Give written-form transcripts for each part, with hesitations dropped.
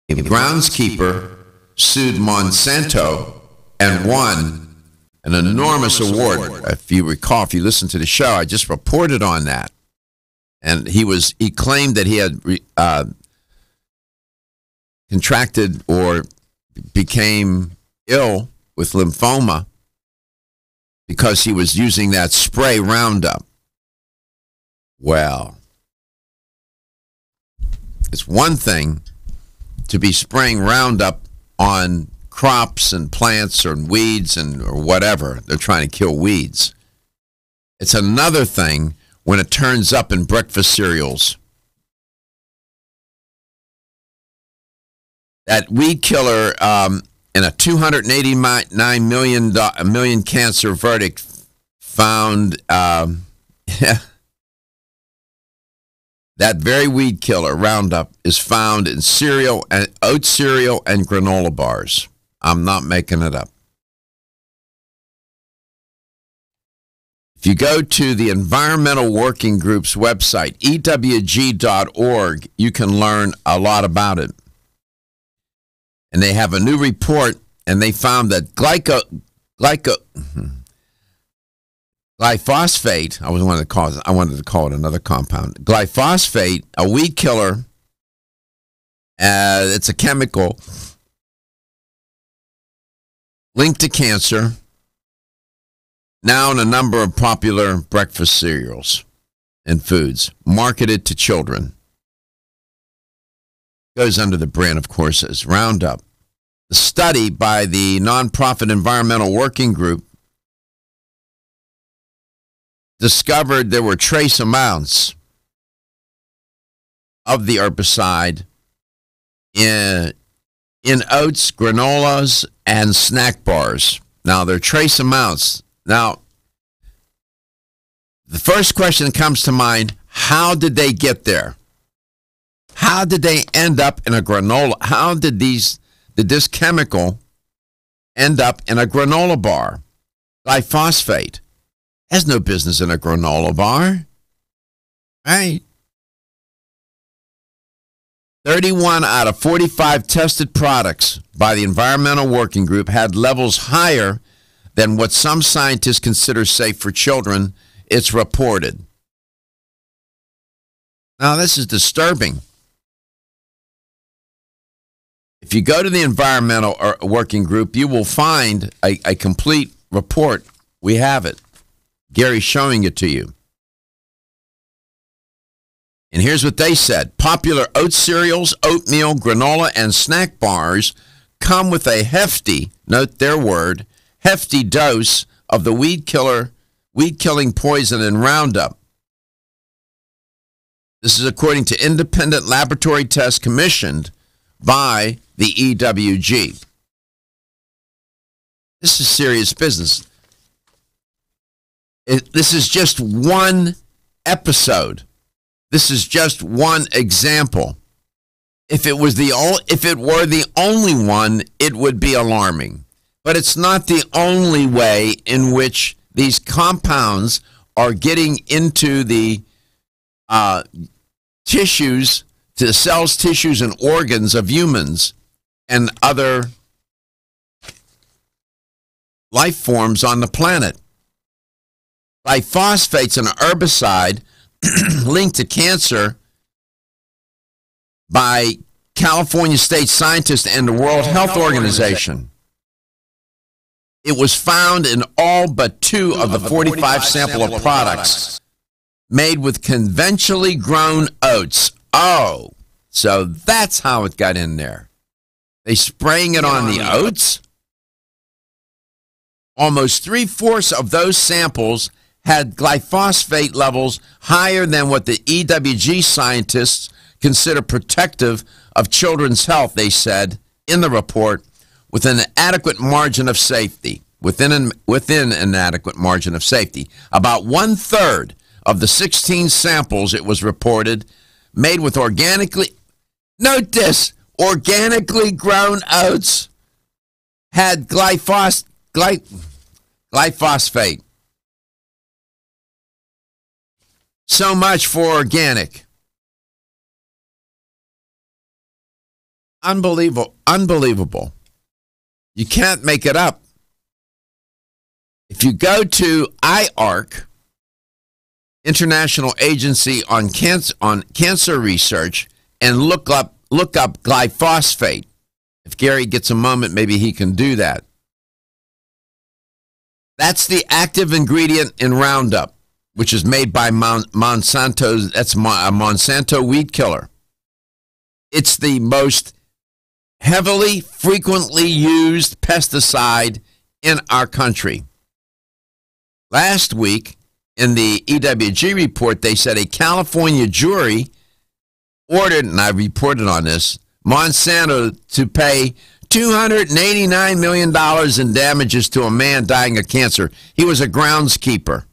a groundskeeper sued Monsanto and won an enormous award. If you recall, if you listen to the show, I just reported on that. And he claimed that he had contracted or became ill with lymphoma because he was using that spray Roundup. Well, it's one thing to be spraying Roundup on crops and plants or weeds or whatever. They're trying to kill weeds. It's another thing when it turns up in breakfast cereals. That weed killer in a $289 million cancer verdict found that very weed killer, Roundup, is found in cereal and oat cereal and granola bars. I'm not making it up. If you go to the Environmental Working Group's website, ewg.org, you can learn a lot about it. And they have a new report, and they found that glyphosate, I wanted to call it another compound. Glyphosate, a weed killer, it's a chemical linked to cancer, now in a number of popular breakfast cereals and foods marketed to children. Goes under the brand, of course, as Roundup. The study by the nonprofit Environmental Working Group discovered there were trace amounts of the herbicide in oats, granolas, and snack bars. Now, they're trace amounts. Now, the first question that comes to mind, how did they get there? How did they end up in a granola? How did this chemical end up in a granola bar? Glyphosate has no business in a granola bar, right? 31 out of 45 tested products by the Environmental Working Group had levels higher than what some scientists consider safe for children, it's reported. Now, this is disturbing. If you go to the Environmental Working Group, you will find a complete report. We have it. Gary's showing it to you. And here's what they said. Popular oat cereals, oatmeal, granola, and snack bars come with a hefty, note their word, hefty dose of the weed-killing poison in Roundup. This is according to independent laboratory tests commissioned by the EWG. This is serious business. This is just one episode. This is just one example. If it were the only one, it would be alarming. But it's not the only way in which these compounds are getting into the tissues, to the cells, tissues, and organs of humans and other life forms on the planet. Glyphosate's an herbicide linked to cancer by California state scientists and the World Health Organization. It was found in all but 2 of the 45 sample of products made with conventionally grown oats. Oh, so that's how it got in there. They spraying it on the oats? Almost 3/4 of those samples had glyphosate levels higher than what the EWG scientists consider protective of children's health, they said in the report, within an adequate margin of safety. Within an adequate margin of safety. About 1/3 of the 16 samples, it was reported, made with organically grown oats, had glyphosate. So much for organic. unbelievable. Unbelievable. You can't make it up. If you go to IARC, International Agency on Cancer Research, and look up glyphosate. If Gary gets a moment, maybe he can do that. That's the active ingredient in Roundup, which is made by Monsanto. That's a Monsanto weed killer. It's the most heavily, frequently used pesticide in our country. Last week, in the EWG report, they said a California jury ordered, and I reported on this, Monsanto to pay $289 million in damages to a man dying of cancer. He was a groundskeeper.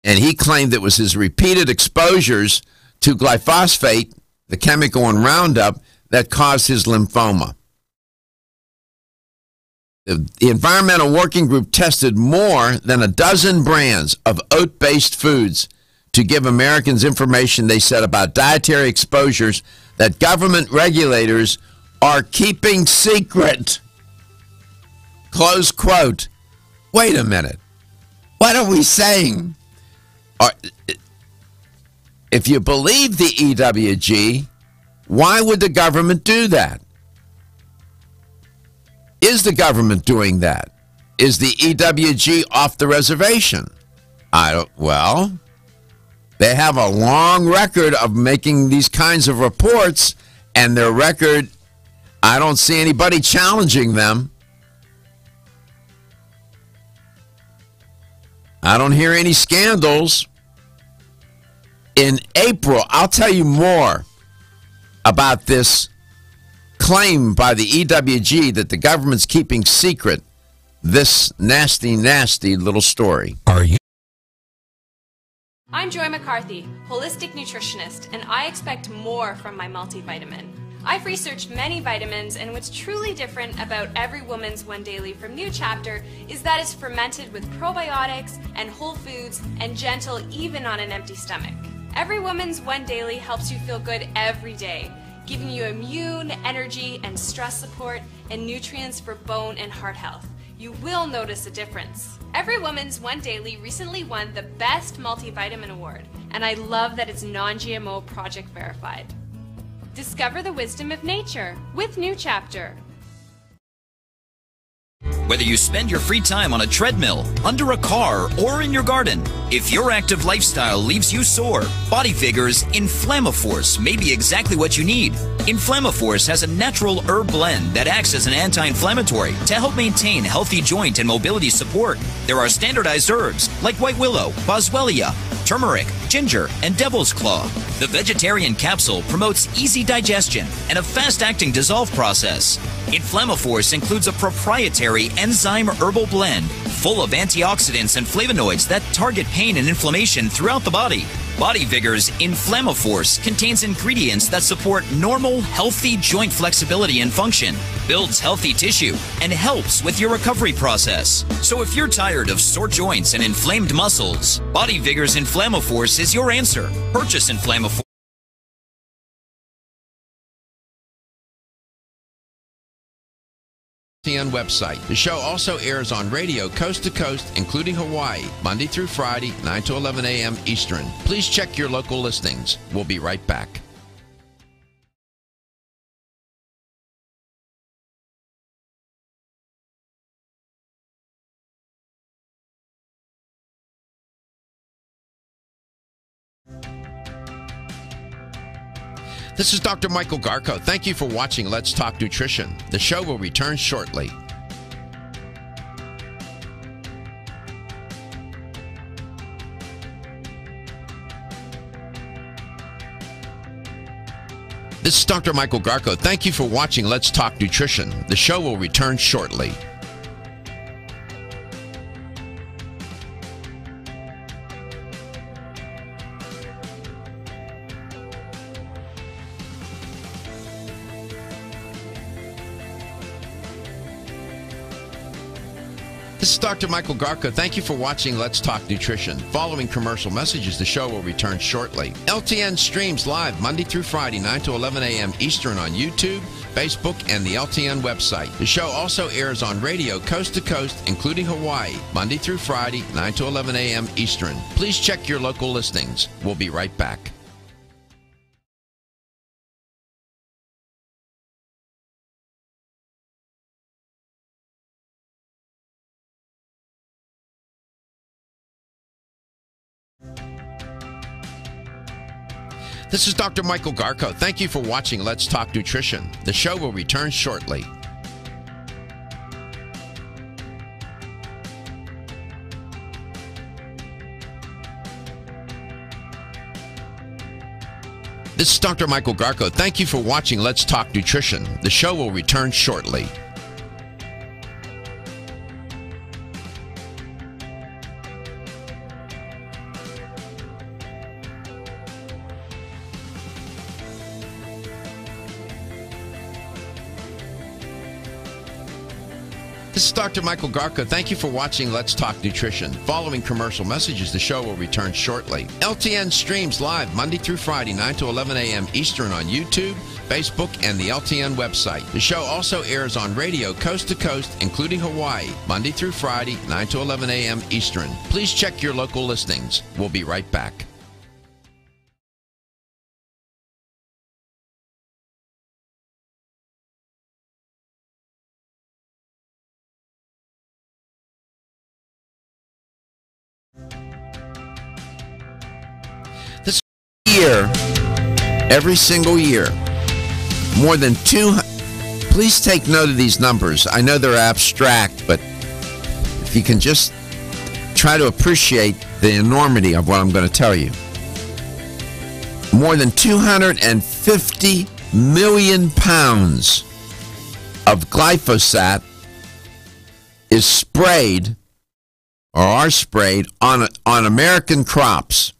And he claimed it was his repeated exposures to glyphosate, the chemical in Roundup, that caused his lymphoma. The Environmental Working Group tested more than a dozen brands of oat-based foods to give Americans information, they said, about dietary exposures that government regulators are keeping secret. Close quote. Wait a minute. What are we saying? If you believe the EWG, why would the government do that? Is the government doing that? Is the EWG off the reservation? Well, they have a long record of making these kinds of reports, and their record, I don't see anybody challenging them. I don't hear any scandals. In April, I'll tell you more about this claim by the EWG that the government's keeping secret this nasty, nasty little story. Are you? I'm Joy McCarthy, holistic nutritionist, and I expect more from my multivitamin. I've researched many vitamins, and what's truly different about Every Woman's One Daily from New Chapter is that it's fermented with probiotics and whole foods and gentle even on an empty stomach. Every Woman's One Daily helps you feel good every day, giving you immune, energy, and stress support, and nutrients for bone and heart health. You will notice a difference. Every Woman's One Daily recently won the Best Multivitamin Award, and I love that it's non-GMO project verified. Discover the wisdom of nature with New Chapter. Whether you spend your free time on a treadmill, under a car, or in your garden, if your active lifestyle leaves you sore, Bodyfigure's Inflammaforce may be exactly what you need. Inflammaforce has a natural herb blend that acts as an anti-inflammatory to help maintain healthy joint and mobility support. There are standardized herbs like white willow, boswellia, turmeric, ginger, and devil's claw. The vegetarian capsule promotes easy digestion and a fast-acting dissolve process. Inflammaforce includes a proprietary enzyme herbal blend full of antioxidants and flavonoids that target pain and inflammation throughout the body. Bodyfigure's Inflammaforce contains ingredients that support normal, healthy joint flexibility and function, builds healthy tissue, and helps with your recovery process. So if you're tired of sore joints and inflamed muscles, Bodyfigure's Inflammaforce is your answer. Purchase Inflammaforce website. The show also airs on radio coast to coast, including Hawaii, Monday through Friday, 9 to 11 a.m. Eastern. Please check your local listings. We'll be right back. This is Dr. Michael Garko. Thank you for watching Let's Talk Nutrition. The show will return shortly. This is Dr. Michael Garko. Thank you for watching Let's Talk Nutrition. The show will return shortly. This is Dr. Michael Garko. Thank you for watching Let's Talk Nutrition. Following commercial messages, the show will return shortly. LTN streams live Monday through Friday, 9 to 11 a.m. Eastern on YouTube, Facebook, and the LTN website. The show also airs on radio coast to coast, including Hawaii, Monday through Friday, 9 to 11 a.m. Eastern. Please check your local listings. We'll be right back. This is Dr. Michael Garko. Thank you for watching Let's Talk Nutrition. The show will return shortly. This is Dr. Michael Garko. Thank you for watching Let's Talk Nutrition. The show will return shortly. This is Dr. Michael Garko. Thank you for watching Let's Talk Nutrition. Following commercial messages, the show will return shortly. LTN streams live Monday through Friday, 9 to 11 a.m. Eastern on YouTube, Facebook, and the LTN website. The show also airs on radio coast to coast, including Hawaii, Monday through Friday, 9 to 11 a.m. Eastern. Please check your local listings. We'll be right back. Year, every single year, more than 200. Please take note of these numbers. I know they're abstract, but if you can just try to appreciate the enormity of what I'm going to tell you. More than 250 million pounds of glyphosate is sprayed or are sprayed on American crops.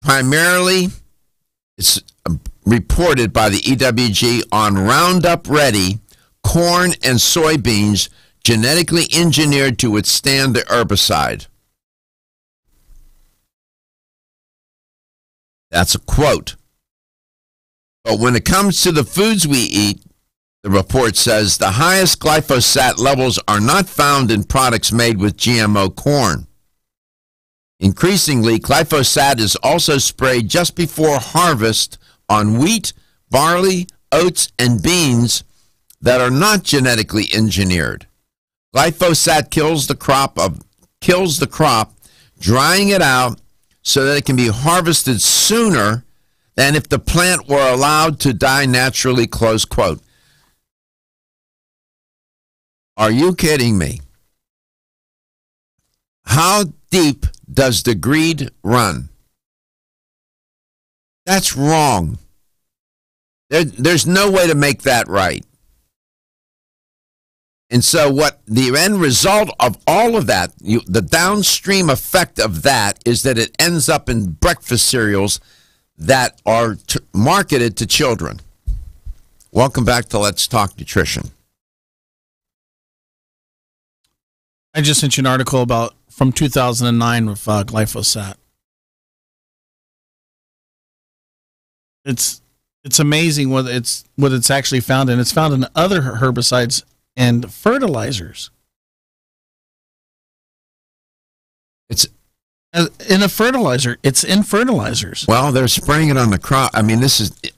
Primarily, it's reported by the EWG on Roundup Ready corn and soybeans genetically engineered to withstand the herbicide. That's a quote. But when it comes to the foods we eat, the report says the highest glyphosate levels are not found in products made with GMO corn. Increasingly, glyphosate is also sprayed just before harvest on wheat, barley, oats, and beans that are not genetically engineered. Glyphosate kills the crop, drying it out so that it can be harvested sooner than if the plant were allowed to die naturally, close quote. Are you kidding me? How deep does the greed run? That's wrong. There's no way to make that right. And so what the end result of all of that, the downstream effect of that is that it ends up in breakfast cereals that are marketed to children. Welcome back to Let's Talk Nutrition. I just sent you an article from 2009 with glyphosate. It's amazing what it's actually found in. It's found in other herbicides and fertilizers. It's in a fertilizer. It's in fertilizers. Well, they're spraying it on the crop. I mean,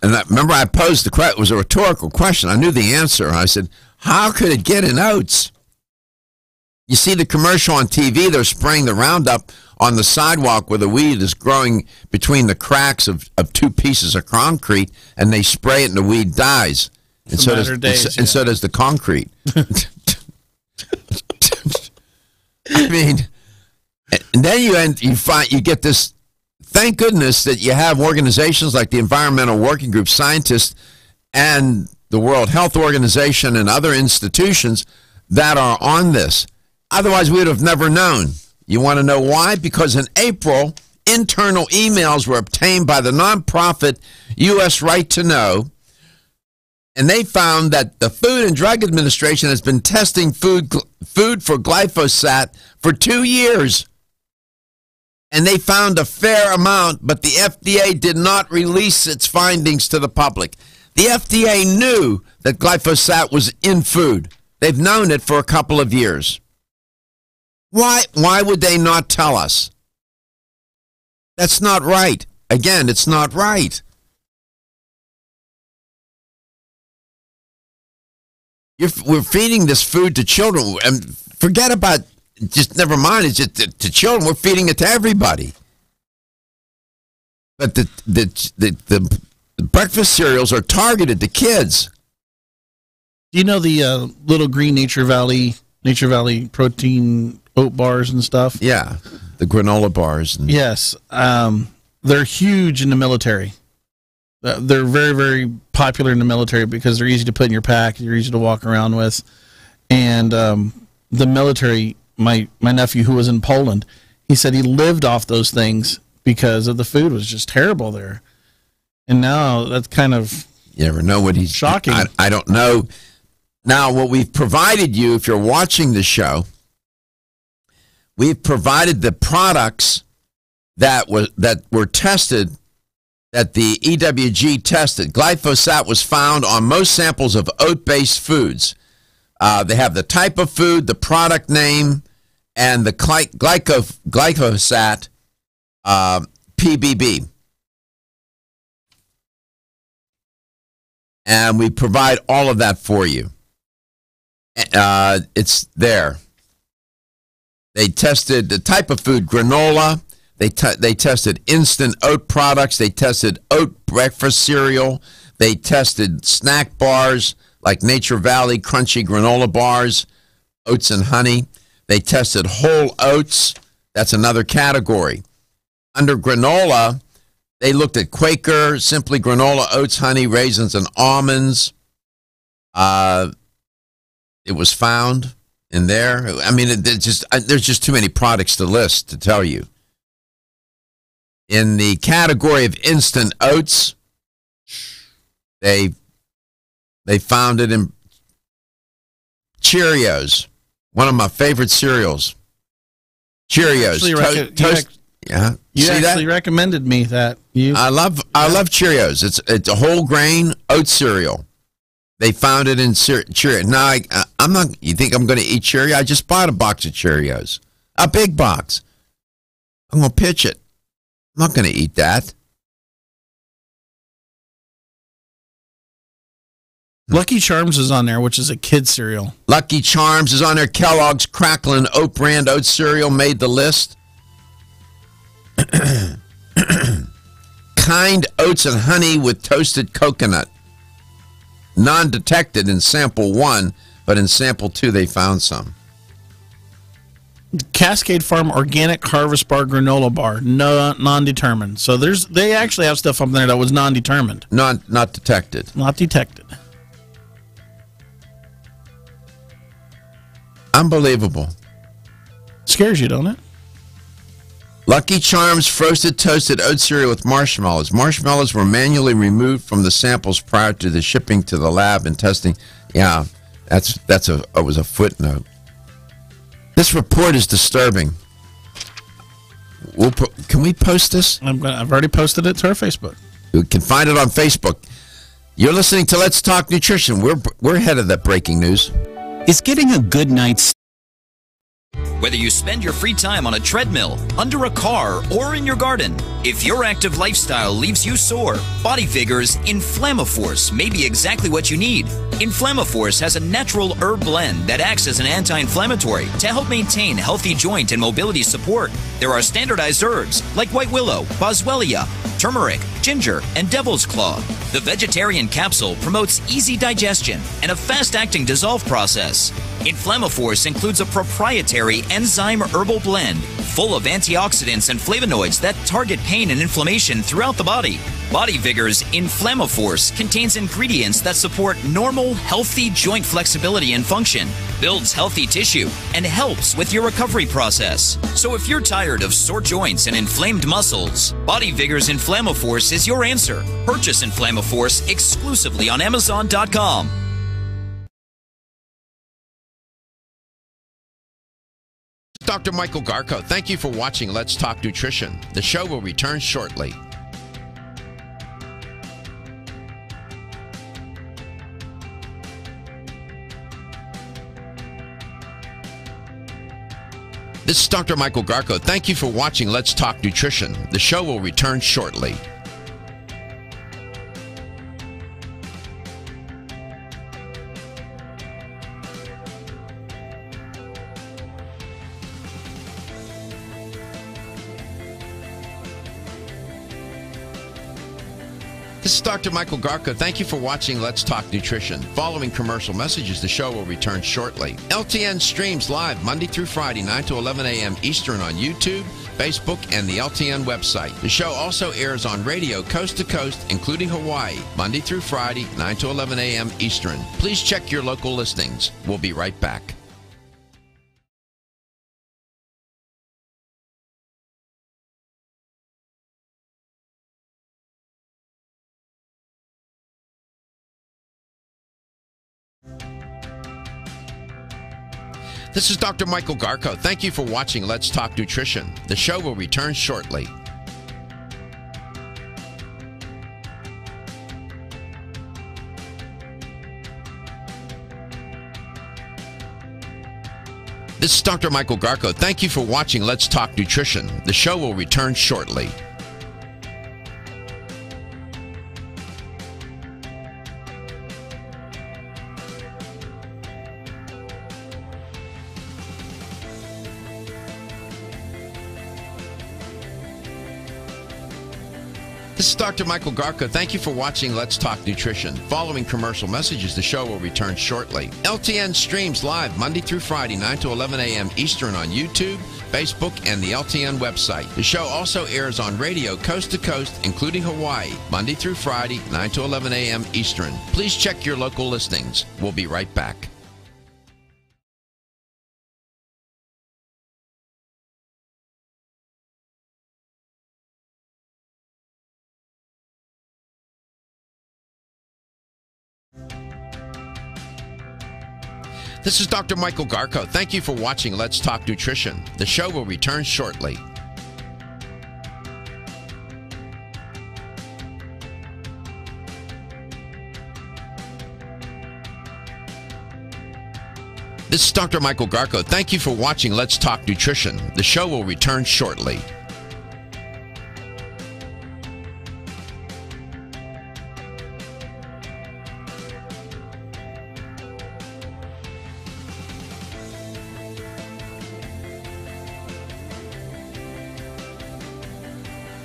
remember I posed the question. It was a rhetorical question. I knew the answer. I said, how could it get in oats? You see the commercial on TV, they're spraying the Roundup on the sidewalk where the weed is growing between the cracks of two pieces of concrete, and they spray it and the weed dies. And so does the concrete. I mean, and then you get this. Thank goodness that you have organizations like the Environmental Working Group, scientists, and the World Health Organization and other institutions that are on this. Otherwise, we would have never known. You want to know why? Because in April, internal emails were obtained by the nonprofit U.S. Right to Know, And they found that the Food and Drug Administration has been testing food for glyphosate for 2 years. And they found a fair amount, but the FDA did not release its findings to the public. The FDA knew that glyphosate was in food. They've known it for a couple of years. Why would they not tell us? That's not right. Again, it's not right. We're feeding this food to children, and forget about just never mind. It's just to children. We're feeding it to everybody. But the breakfast cereals are targeted to kids. Do you know the little green Nature Valley protein oat bars and stuff? Yeah, the granola bars. Yes, they're huge in the military. They're very, very popular in the military because they're easy to put in your pack. They're easy to walk around with. And the military, my nephew who was in Poland, he said he lived off those things because of the food was just terrible there. And now that's kind of you never know what he's shocking. I don't know. Now, what we've provided you, if you're watching the show, we've provided the products that were tested, that the EWG tested. Glyphosate was found on most samples of oat-based foods. They have the type of food, the product name, and the glyphosate PBB. And we provide all of that for you. It's there. They tested the type of food, granola. They tested instant oat products. They tested oat breakfast cereal. They tested snack bars like Nature Valley crunchy granola bars, oats and honey. They tested whole oats. That's another category. Under granola, they looked at Quaker, Simply Granola, oats, honey, raisins, and almonds. It was found in there. I mean, there's just too many products to list to tell you. In the category of instant oats, they found it in Cheerios, one of my favorite cereals. Cheerios. You actually recommended me that. I love Cheerios. It's a whole grain oat cereal. They found it in Cheerios. Now I'm not. You think I'm going to eat Cheerios? I just bought a box of Cheerios, a big box. I'm going to pitch it. I'm not going to eat that. Lucky Charms is on there, which is a kid cereal. Lucky Charms is on there. Kellogg's Cracklin' Oat Brand Oat Cereal made the list. Kind Oats and Honey with Toasted Coconut. Non-detected in sample 1, but in sample 2 they found some. Cascade Farm Organic Harvest Bar Granola Bar, non-determined. So they actually have stuff up there that was non-determined. Not detected. Not detected. Unbelievable. Scares you, don't it? Lucky Charms Frosted Toasted Oat Cereal with Marshmallows. Marshmallows were manually removed from the samples prior to the shipping to the lab and testing. Yeah, it was a footnote. This report is disturbing. Can we post this? I've already posted it to our Facebook. You can find it on Facebook. You're listening to Let's Talk Nutrition. We're ahead of that breaking news. Is getting a good night's Whether you spend your free time on a treadmill, under a car, or in your garden, if your active lifestyle leaves you sore, Body Figures Inflammaforce may be exactly what you need. Inflammaforce has a natural herb blend that acts as an anti-inflammatory to help maintain healthy joint and mobility support. There are standardized herbs like white willow, boswellia, turmeric, ginger, and devil's claw. The vegetarian capsule promotes easy digestion and a fast-acting dissolve process. Inflammaforce includes a proprietary enzyme herbal blend full of antioxidants and flavonoids that target pain and inflammation throughout the body. Body Vigor's Inflammaforce contains ingredients that support normal, healthy joint flexibility and function, builds healthy tissue, and helps with your recovery process. So if you're tired of sore joints and inflamed muscles, Body Vigor's Inflammaforce is your answer. Purchase Inflammaforce exclusively on Amazon.com. Dr. Michael Garko, thank you for watching Let's Talk Nutrition. The show will return shortly. This is Dr. Michael Garko. Thank you for watching Let's Talk Nutrition. The show will return shortly. This is Dr. Michael Garko. Thank you for watching Let's Talk Nutrition. Following commercial messages, the show will return shortly. LTN streams live Monday through Friday, 9 to 11 a.m. Eastern on YouTube, Facebook, and the LTN website. The show also airs on radio coast to coast, including Hawaii, Monday through Friday, 9 to 11 a.m. Eastern. Please check your local listings. We'll be right back. This is Dr. Michael Garko. Thank you for watching Let's Talk Nutrition. The show will return shortly. This is Dr. Michael Garko. Thank you for watching Let's Talk Nutrition. The show will return shortly. This is Dr. Michael Garko. Thank you for watching Let's Talk Nutrition. Following commercial messages, the show will return shortly. LTN streams live Monday through Friday, 9 to 11 a.m. Eastern on YouTube, Facebook, and the LTN website. The show also airs on radio coast to coast, including Hawaii, Monday through Friday, 9 to 11 a.m. Eastern. Please check your local listings. We'll be right back. This is Dr. Michael Garko. Thank you for watching Let's Talk Nutrition. The show will return shortly. This is Dr. Michael Garko. Thank you for watching Let's Talk Nutrition. The show will return shortly.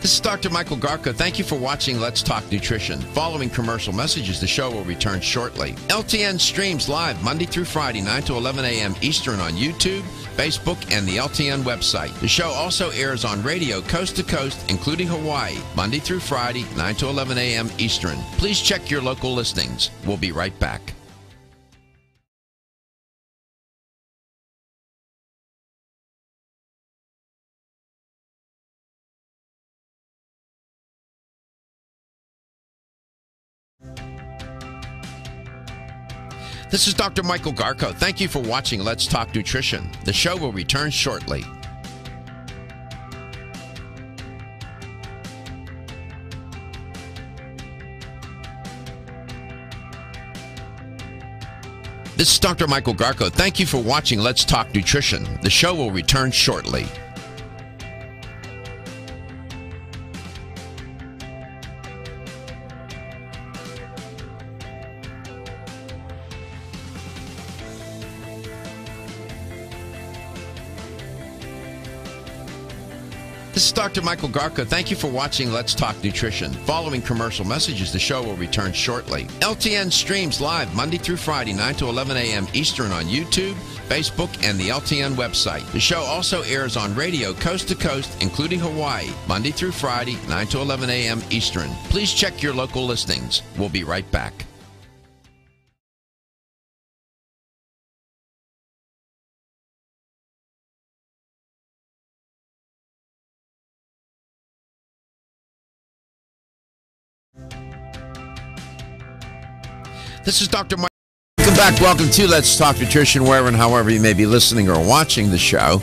This is Dr. Michael Garko. Thank you for watching Let's Talk Nutrition. Following commercial messages, the show will return shortly. LTN streams live Monday through Friday, 9 to 11 a.m. Eastern on YouTube, Facebook, and the LTN website. The show also airs on radio coast to coast, including Hawaii, Monday through Friday, 9 to 11 a.m. Eastern. Please check your local listings. We'll be right back. This is Dr. Michael Garko. Thank you for watching Let's Talk Nutrition. The show will return shortly. This is Dr. Michael Garko. Thank you for watching Let's Talk Nutrition. The show will return shortly. This is Dr. Michael Garko. Thank you for watching Let's Talk Nutrition. Following commercial messages, the show will return shortly. LTN streams live Monday through Friday, 9 to 11 a.m. Eastern on YouTube, Facebook, and the LTN website. The show also airs on radio coast to coast, including Hawaii, Monday through Friday, 9 to 11 a.m. Eastern. Please check your local listings. We'll be right back. This is Dr. Mike. Welcome back. Welcome to Let's Talk Nutrition, wherever and however you may be listening or watching the show,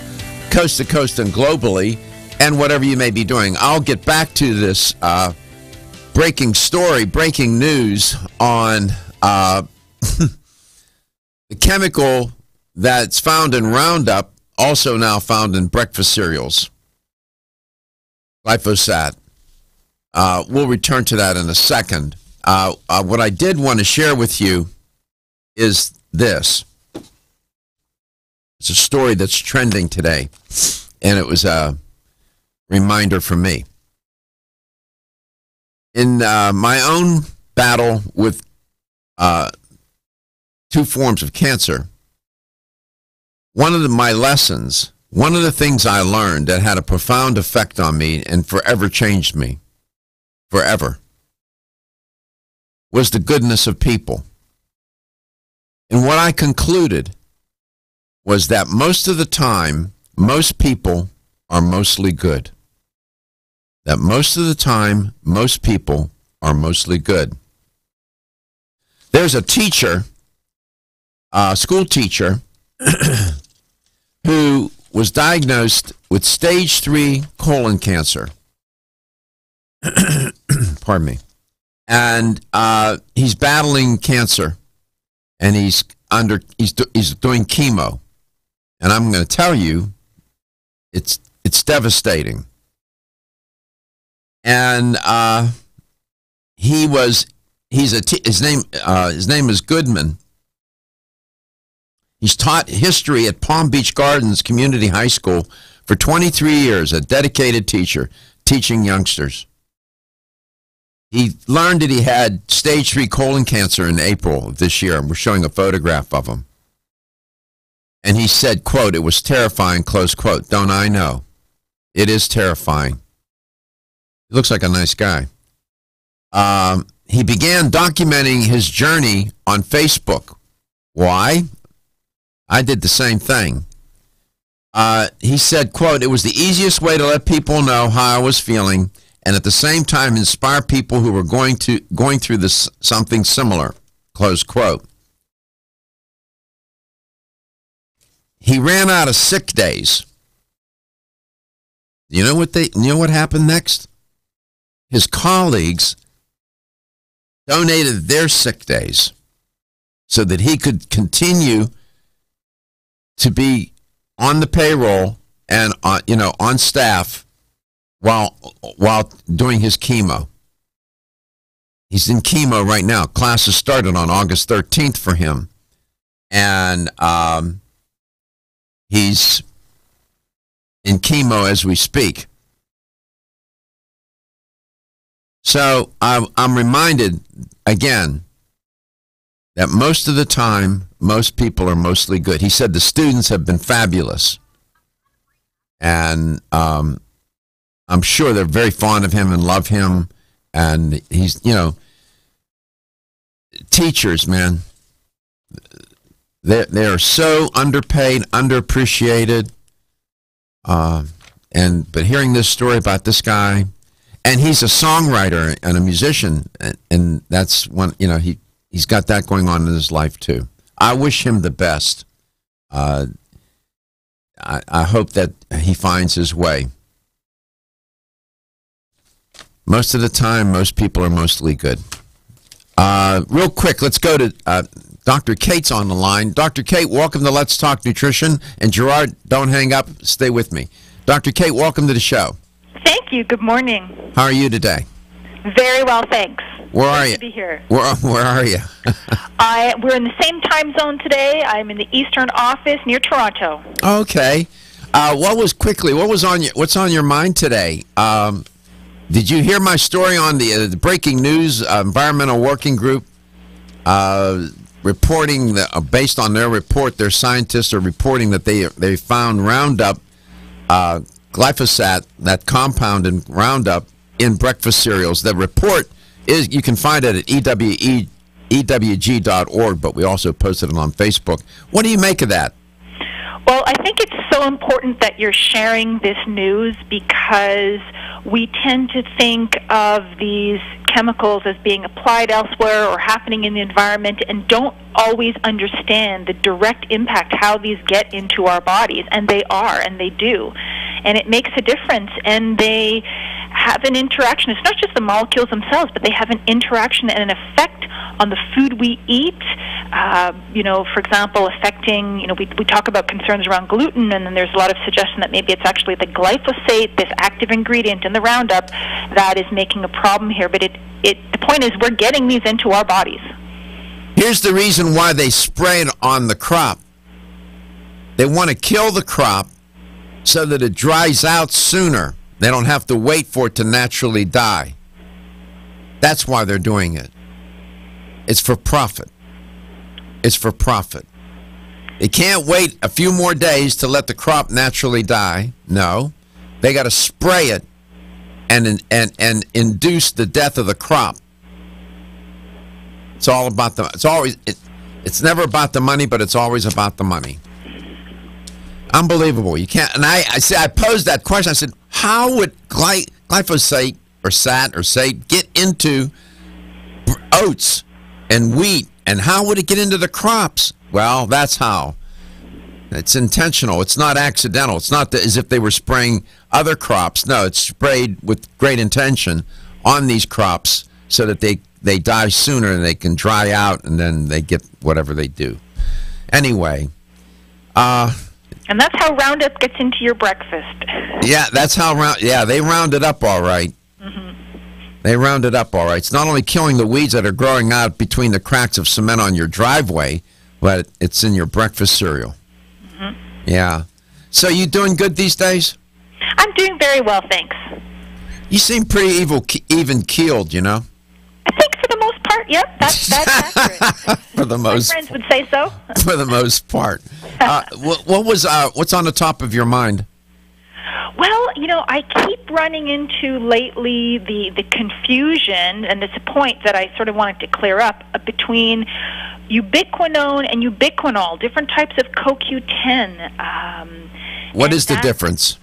coast to coast and globally, and whatever you may be doing. I'll get back to this breaking news on the chemical that's found in Roundup, also now found in breakfast cereals, glyphosate. We'll return to that in a second. What I did want to share with you is this. It's a story that's trending today, and it was a reminder for me. In my own battle with 2 forms of cancer, one of my lessons, one of the things I learned that had a profound effect on me and forever changed me, forever, was the goodness of people. And what I concluded was that most of the time, most people are mostly good. That most of the time, most people are mostly good. There's a teacher, a school teacher, who was diagnosed with stage 3 colon cancer. Pardon me. And he's battling cancer, and he's doing chemo. And I'm going to tell you, it's devastating. And his name is Goodman. He's taught history at Palm Beach Gardens Community High School for 23 years, a dedicated teacher teaching youngsters. He learned that he had stage 3 colon cancer in April of this year, and we're showing a photograph of him. And he said, quote, "It was terrifying," close quote. Don't I know? It is terrifying. He looks like a nice guy. He began documenting his journey on Facebook. Why? I did the same thing. He said, quote, "It was the easiest way to let people know how I was feeling, and at the same time inspire people who were going through this something similar," close quote. He ran out of sick days. You know what happened next? His colleagues donated their sick days so that he could continue to be on the payroll and on staff while doing his chemo. He's in chemo right now. Classes started on August 13th for him. And he's in chemo as we speak. So I'm reminded again that most of the time, most people are mostly good. He said the students have been fabulous. And I'm sure they're very fond of him and love him. And he's, teachers, man, they are so underpaid, underappreciated. But hearing this story about this guy, and he's a songwriter and a musician, and that's one, he's got that going on in his life too. I wish him the best. I hope that he finds his way. Most of the time, most people are mostly good. Real quick, let's go to Dr. Kate's on the line. Dr. Kate, welcome to Let's Talk Nutrition. And Gerard, don't hang up. Stay with me. Dr. Kate, welcome to the show. Thank you. Good morning. How are you today? Very well, thanks. Where are you? Good to be here. Where are you? We're in the same time zone today. I'm in the Eastern office near Toronto. Okay. What's on your mind today? Did you hear my story on the breaking news environmental working group reporting that based on their report, their scientists are reporting that they found Roundup, glyphosate, that compound in Roundup, in breakfast cereals. The report is, you can find it at EWG.org, but we also posted it on Facebook. What do you make of that? Well, I think it's so important that you're sharing this news because we tend to think of these chemicals as being applied elsewhere or happening in the environment and don't always understand the direct impact how these get into our bodies, and they are, and they do. And it makes a difference, and they have an interaction. It's not just the molecules themselves, but they have an interaction and an effect on the food we eat. For example, affecting, we talk about concerns around gluten, and then there's a lot of suggestion that maybe it's actually the glyphosate, this active ingredient in the Roundup, that is making a problem here. But the point is, we're getting these into our bodies. Here's the reason why they spray it on the crop. They want to kill the crop so that it dries out sooner. They don't have to wait for it to naturally die. That's why they're doing it. It's for profit. It's for profit. They can't wait a few more days to let the crop naturally die. No. They got to spray it and induce the death of the crop. It's all about it's never about the money, but it's always about the money. Unbelievable. You can't. And I posed that question. I said, how would glyphosate or sate get into oats and wheat, and how would it get into the crops? Well, that's how. It's intentional. It's not accidental. It's not as if they were spraying other crops. No, it's sprayed with great intention on these crops so that they die sooner and they can dry out, and then they get whatever they do. Anyway. And that's how Roundup gets into your breakfast. Yeah, that's how they round it up all right. Mm-hmm. They round it up all right. It's not only killing the weeds that are growing out between the cracks of cement on your driveway, but it's in your breakfast cereal. Mm-hmm. Yeah. So you doing good these days? I'm doing very well, thanks. You seem pretty even-keeled, I think for the most part, yep, that's accurate. For the most, my friends would say so. For the most part. What's on the top of your mind? Well, I keep running into lately the confusion, and it's a point that I sort of wanted to clear up, between ubiquinone and ubiquinol, different types of CoQ10. What is the difference?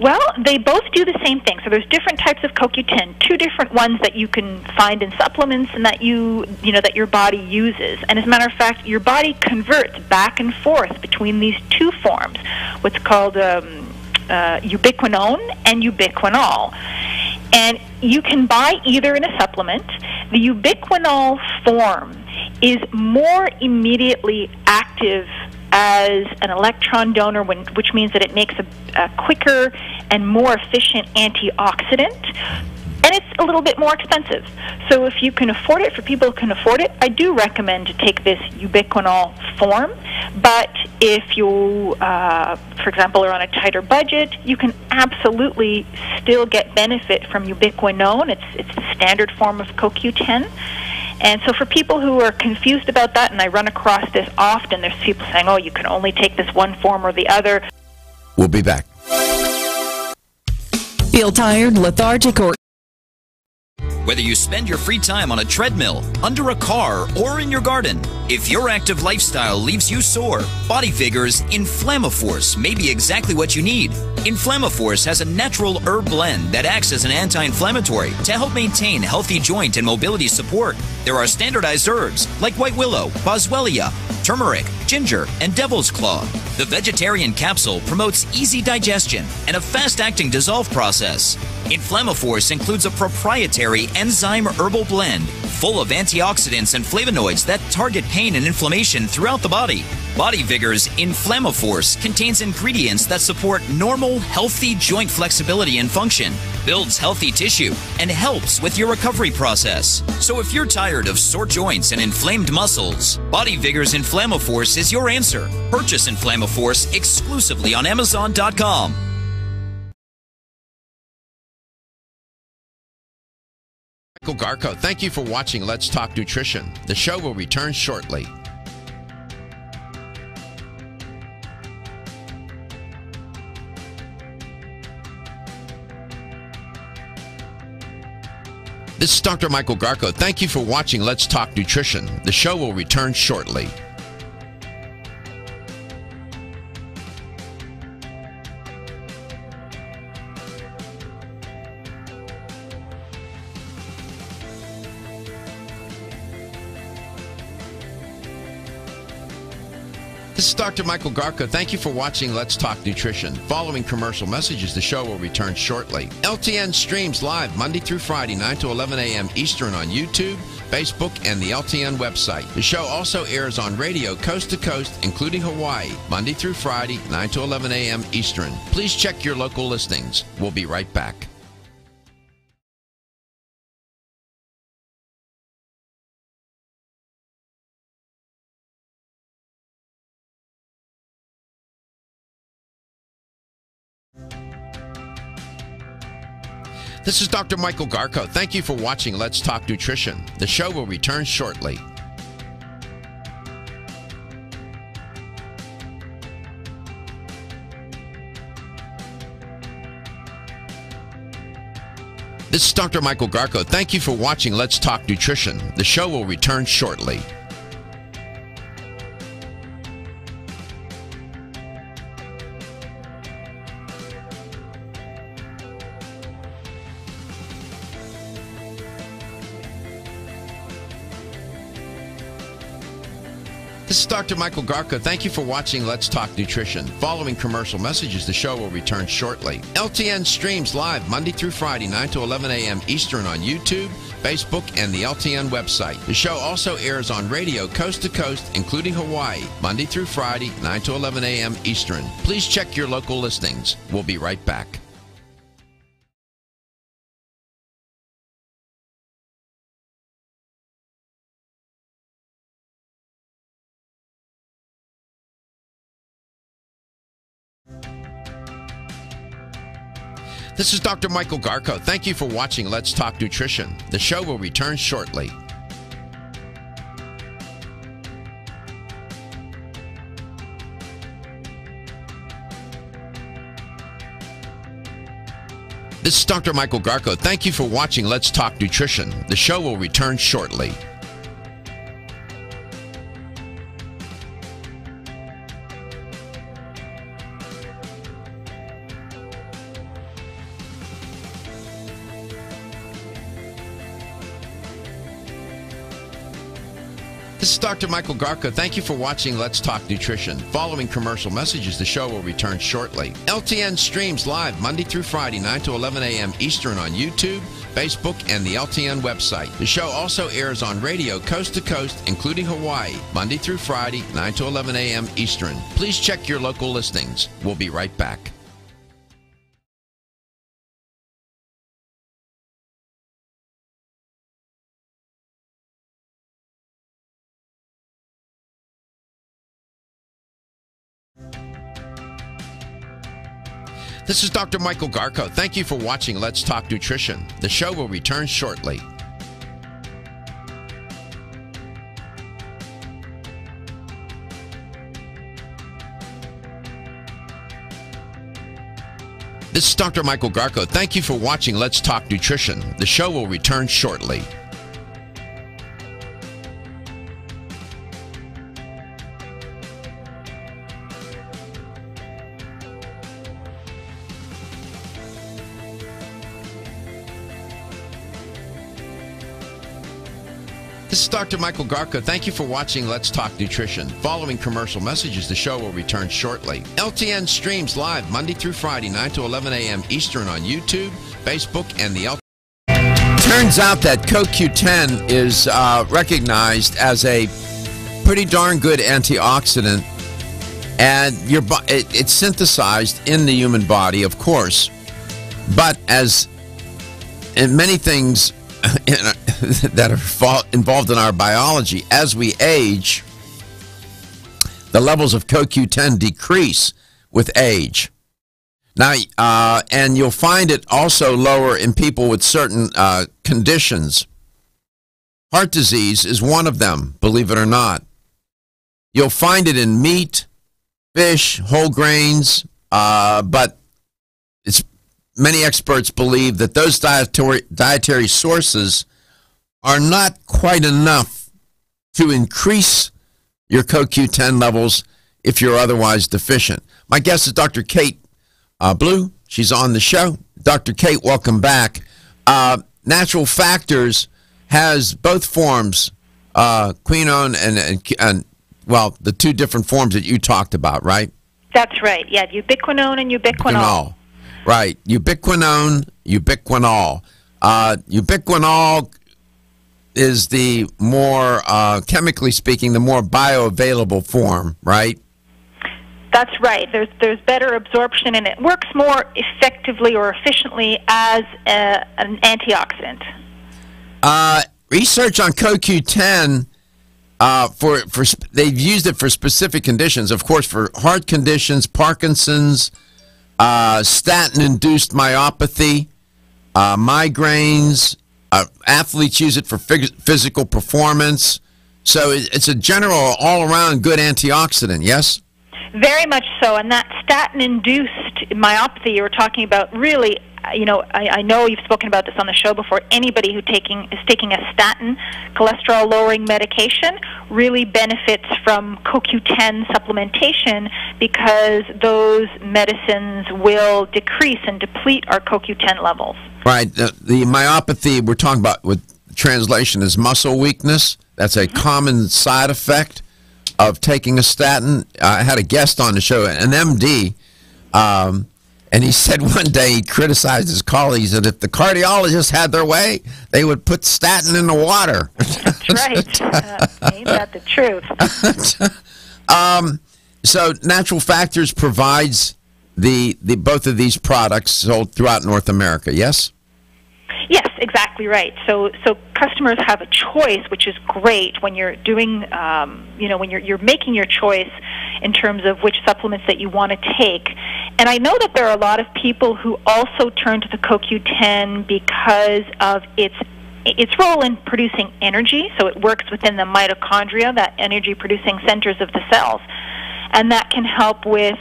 Well, they both do the same thing. So there's different types of CoQ10, two different ones that you can find in supplements and that that your body uses. And as a matter of fact, your body converts back and forth between these two forms, what's called ubiquinone and ubiquinol. And you can buy either in a supplement. The ubiquinol form is more immediately active as an electron donor, which means that it makes a quicker and more efficient antioxidant, and it's a little bit more expensive. So if you can afford it, for people who can afford it, I do recommend to take this ubiquinol form. But if you, for example, are on a tighter budget, you can absolutely still get benefit from ubiquinone. It's the standard form of CoQ10. And so for people who are confused about that, and I run across this often, there's people saying, oh, you can only take this one form or the other. We'll be back. Feel tired, lethargic, or Whether you spend your free time on a treadmill, under a car, or in your garden, if your active lifestyle leaves you sore, Body Figures Inflammaforce may be exactly what you need. Inflammaforce has a natural herb blend that acts as an anti-inflammatory to help maintain healthy joint and mobility support. There are standardized herbs like white willow, boswellia, turmeric, ginger, and devil's claw. The vegetarian capsule promotes easy digestion and a fast-acting dissolve process. Inflammaforce includes a proprietary enzyme herbal blend full of antioxidants and flavonoids that target pain and inflammation throughout the body. Body Vigor's Inflammaforce contains ingredients that support normal, healthy joint flexibility and function, builds healthy tissue, and helps with your recovery process. So if you're tired of sore joints and inflamed muscles, Body Vigor's Inflammaforce is your answer. Purchase Inflammaforce exclusively on Amazon.com. Michael Garko, thank you for watching Let's Talk Nutrition. The show will return shortly. This is Dr. Michael Garko. Thank you for watching Let's Talk Nutrition. The show will return shortly. This is Dr. Michael Garko. Thank you for watching Let's Talk Nutrition. Following commercial messages, the show will return shortly. LTN streams live Monday through Friday, 9 to 11 a.m. Eastern on YouTube, Facebook, and the LTN website. The show also airs on radio coast to coast, including Hawaii, Monday through Friday, 9 to 11 a.m. Eastern. Please check your local listings. We'll be right back. This is Dr. Michael Garko. Thank you for watching Let's Talk Nutrition. The show will return shortly. This is Dr. Michael Garko. Thank you for watching Let's Talk Nutrition. The show will return shortly. This is Dr. Michael Garko. Thank you for watching Let's Talk Nutrition. Following commercial messages, the show will return shortly. LTN streams live Monday through Friday, 9 to 11 a.m. Eastern on YouTube, Facebook, and the LTN website. The show also airs on radio coast to coast, including Hawaii, Monday through Friday, 9 to 11 a.m. Eastern. Please check your local listings. We'll be right back. This is Dr. Michael Garko. Thank you for watching Let's Talk Nutrition. The show will return shortly. This is Dr. Michael Garko. Thank you for watching Let's Talk Nutrition. The show will return shortly. This is Dr. Michael Garko. Thank you for watching Let's Talk Nutrition. Following commercial messages, the show will return shortly. LTN streams live Monday through Friday, 9 to 11 a.m. Eastern on YouTube, Facebook, and the LTN website. The show also airs on radio coast to coast, including Hawaii, Monday through Friday, 9 to 11 a.m. Eastern. Please check your local listings. We'll be right back. This is Dr. Michael Garko. Thank you for watching Let's Talk Nutrition. The show will return shortly. This is Dr. Michael Garko. Thank you for watching Let's Talk Nutrition. The show will return shortly. This is Dr. Michael Garko. Thank you for watching Let's Talk Nutrition. Following commercial messages, the show will return shortly. LTN streams live Monday through Friday, 9 to 11 a.m. Eastern on YouTube, Facebook, and the LTN. Turns out that CoQ10 is recognized as a pretty darn good antioxidant, and it's synthesized in the human body, of course, but as in many things that are involved in our biology, as we age, the levels of CoQ10 decrease with age. Now, and you'll find it also lower in people with certain conditions. Heart disease is one of them, believe it or not. You'll find it in meat, fish, whole grains, but it's many experts believe that those dietary sources are not quite enough to increase your CoQ10 levels if you're otherwise deficient. My guest is Dr. Kate Blue. She's on the show. Dr. Kate, welcome back. Natural Factors has both forms, quinone and well, the two different forms that you talked about, right? That's right. Yeah, ubiquinone and ubiquinol. Right. Ubiquinone, ubiquinol. Ubiquinol is the more, chemically speaking, the more bioavailable form, right? That's right. There's better absorption, and it works more effectively or efficiently as an antioxidant. Research on CoQ10, they've used it for specific conditions. Of course, for heart conditions, Parkinson's, statin-induced myopathy, migraines. Athletes use it for physical performance. So it's a general, all-around good antioxidant, yes? Very much so. And that statin-induced myopathy you were talking about, really, I know you've spoken about this on the show before. Anybody who is taking a statin, cholesterol-lowering medication, really benefits from CoQ10 supplementation because those medicines will decrease and deplete our CoQ10 levels. Right. The myopathy we're talking about with translation is muscle weakness. That's a common side effect of taking a statin. I had a guest on the show, an MD, and he said one day he criticized his colleagues that if the cardiologists had their way, they would put statin in the water. That's right. Ain't that the truth? So Natural Factors provides the both of these products sold throughout North America, yes? Yes, exactly right. So customers have a choice, which is great when you're doing, when you're making your choice in terms of which supplements that you want to take. And I know that there are a lot of people who also turn to the CoQ10 because of its role in producing energy. So it works within the mitochondria, that energy-producing centers of the cells, and that can help with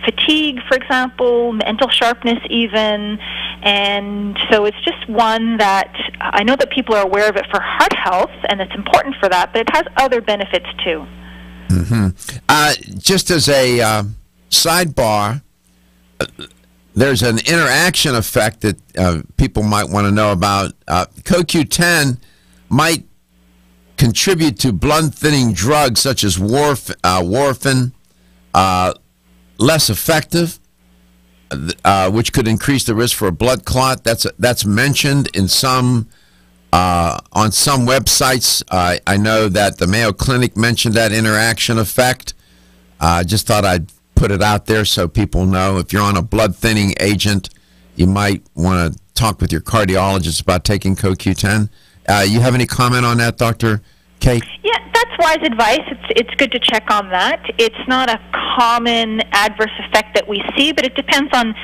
fatigue, for example, mental sharpness even. And so it's just one that I know that people are aware of it for heart health, and it's important for that, but it has other benefits too. Mm-hmm. Just as a sidebar, there's an interaction effect that people might want to know about. CoQ10 might contribute to blood-thinning drugs such as warfarin, less effective, which could increase the risk for a blood clot. That's mentioned in some on some websites. I know that the Mayo Clinic mentioned that interaction effect. Just thought I'd put it out there so people know. If you're on a blood thinning agent, you might want to talk with your cardiologist about taking CoQ10. You have any comment on that, Dr. Kate? Yeah, that's wise advice. It's good to check on that. It's not a common adverse effect that we see, but it depends on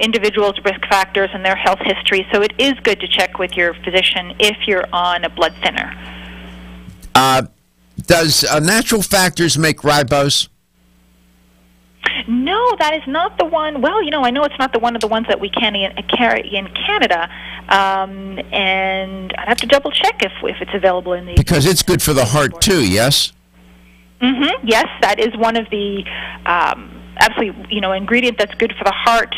individuals' risk factors and their health history. So it is good to check with your physician if you're on a blood thinner. Does Natural Factors make ribose? No, that is not the one. Well, I know it's not one of the ones that we carry in Canada, and I'd have to double check if it's available in the. Because it's good for the heart too, yes. Mm-hmm. Yes, that is one of the absolutely ingredient that's good for the heart.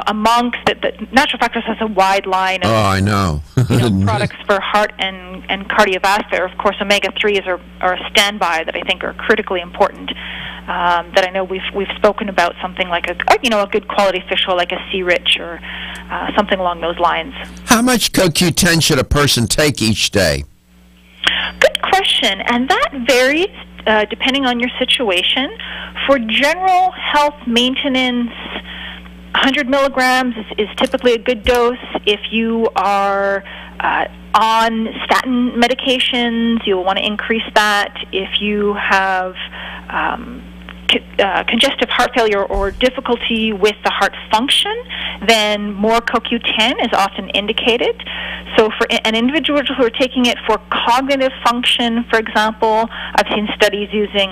Amongst the Natural Factors has a wide line of I know. Products for heart and cardiovascular. Of course, omega-3s are a standby that I think are critically important. That I know we've spoken about, something like a good quality fish oil like a Sea Rich or something along those lines. How much CoQ10 should a person take each day? Good question, and that varies depending on your situation. For general health maintenance, 100 milligrams is typically a good dose. If you are on statin medications, you'll want to increase that. If you have congestive heart failure or difficulty with the heart function, then more CoQ10 is often indicated. So for an individual who are taking it for cognitive function, for example, I've seen studies using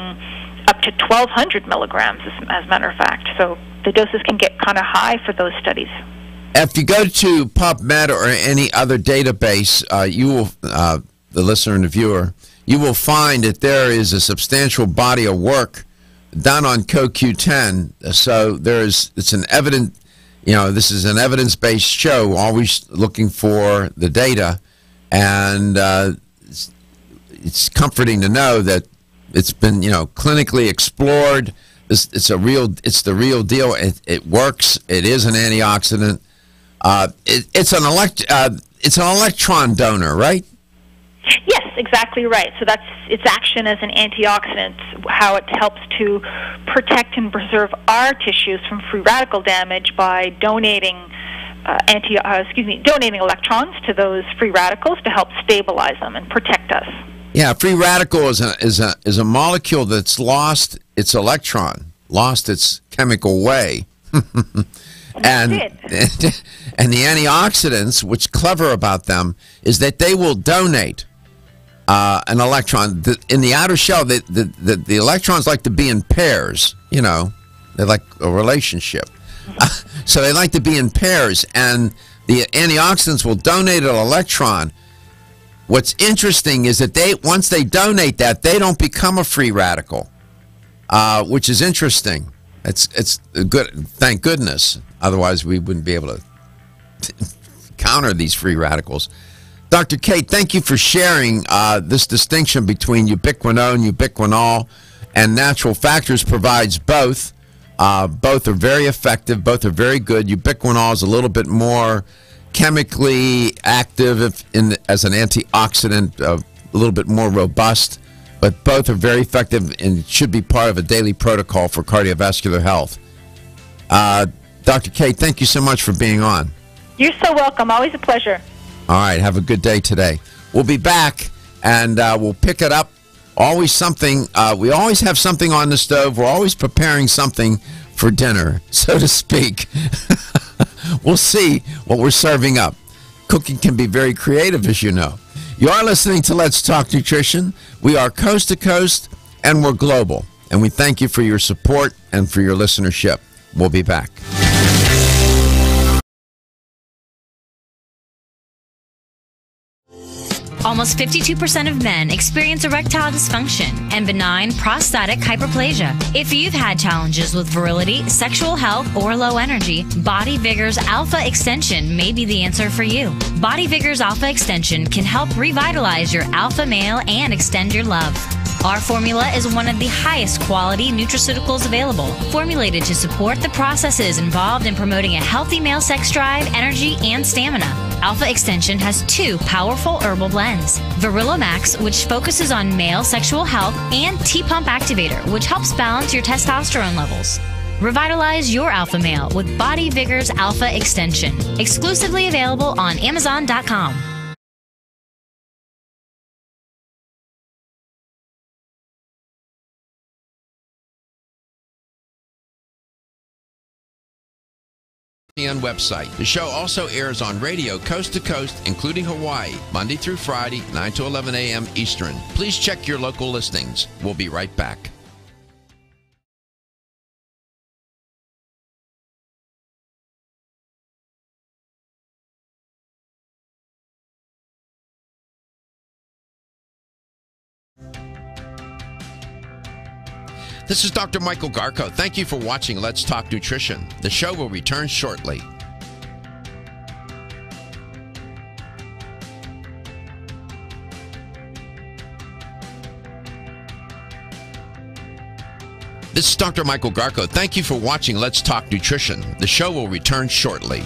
up to 1,200 milligrams, as a matter of fact. So the doses can get kind of high for those studies. If you go to PubMed or any other database, you will, the listener and the viewer, you will find that there is a substantial body of work done on CoQ10. So it's an evident, this is an evidence-based show, always looking for the data, and it's comforting to know that it's been, clinically explored. It's the real deal. It works. It is an antioxidant. It's an electron donor, right? Yes, exactly right. So that's its action as an antioxidant, how it helps to protect and preserve our tissues from free radical damage by donating donating electrons to those free radicals to help stabilize them and protect us. Yeah, free radical is a molecule that's lost its electron, lost its chemical way. And the antioxidants, what's clever about them is that they will donate an electron. In the outer shell, the electrons like to be in pairs, they're like a relationship. So they like to be in pairs, and the antioxidants will donate an electron. What's interesting is that once they donate that, they don't become a free radical, which is interesting. It's good, thank goodness. Otherwise, we wouldn't be able to counter these free radicals. Dr. Kate, thank you for sharing this distinction between ubiquinone, ubiquinol, and Natural Factors provides both. Both are very effective. Both are very good. Ubiquinol is a little bit more chemically active as an antioxidant, a little bit more robust. But both are very effective and should be part of a daily protocol for cardiovascular health. Dr. Kate, thank you so much for being on. You're so welcome. Always a pleasure. All right. Have a good day today. We'll be back, and we'll pick it up. Always something. We always have something on the stove. We're always preparing something for dinner, so to speak. We'll see what we're serving up. Cooking can be very creative, as you know. You are listening to Let's Talk Nutrition. We are coast to coast, and we're global. And we thank you for your support and for your listenership. We'll be back. Almost 52% of men experience erectile dysfunction and benign prostatic hyperplasia. If you've had challenges with virility, sexual health, or low energy, Body Vigor's Alpha Extension may be the answer for you. Body Vigor's Alpha Extension can help revitalize your alpha male and extend your love. Our formula is one of the highest quality nutraceuticals available, formulated to support the processes involved in promoting a healthy male sex drive, energy, and stamina. Alpha Extension has 2 powerful herbal blends, Virilomax, which focuses on male sexual health, and T-Pump Activator, which helps balance your testosterone levels. Revitalize your alpha male with Body Vigor's Alpha Extension, exclusively available on Amazon.com. Website. The show also airs on radio coast to coast, including Hawaii, Monday through Friday, 9 to 11 a.m. Eastern. Please check your local listings. We'll be right back. This is Dr. Michael Garko. Thank you for watching Let's Talk Nutrition. The show will return shortly. This is Dr. Michael Garko. Thank you for watching Let's Talk Nutrition. The show will return shortly.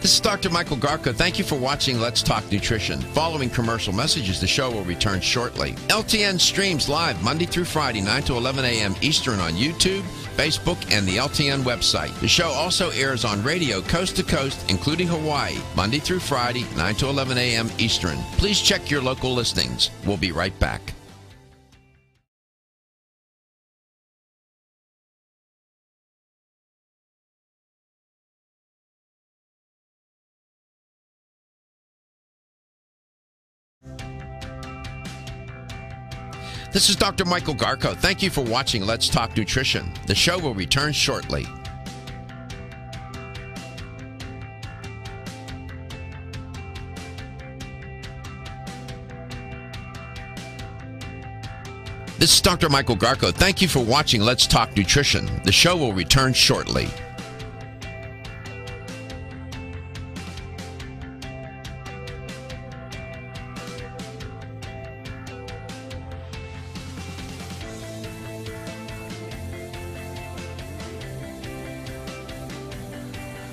This is Dr. Michael Garko. Thank you for watching Let's Talk Nutrition. Following commercial messages, the show will return shortly. LTN streams live Monday through Friday, 9 to 11 a.m. Eastern on YouTube, Facebook, and the LTN website. The show also airs on radio coast to coast, including Hawaii, Monday through Friday, 9 to 11 a.m. Eastern. Please check your local listings. We'll be right back. This is Dr. Michael Garko. Thank you for watching Let's Talk Nutrition. The show will return shortly. This is Dr. Michael Garko. Thank you for watching Let's Talk Nutrition. The show will return shortly.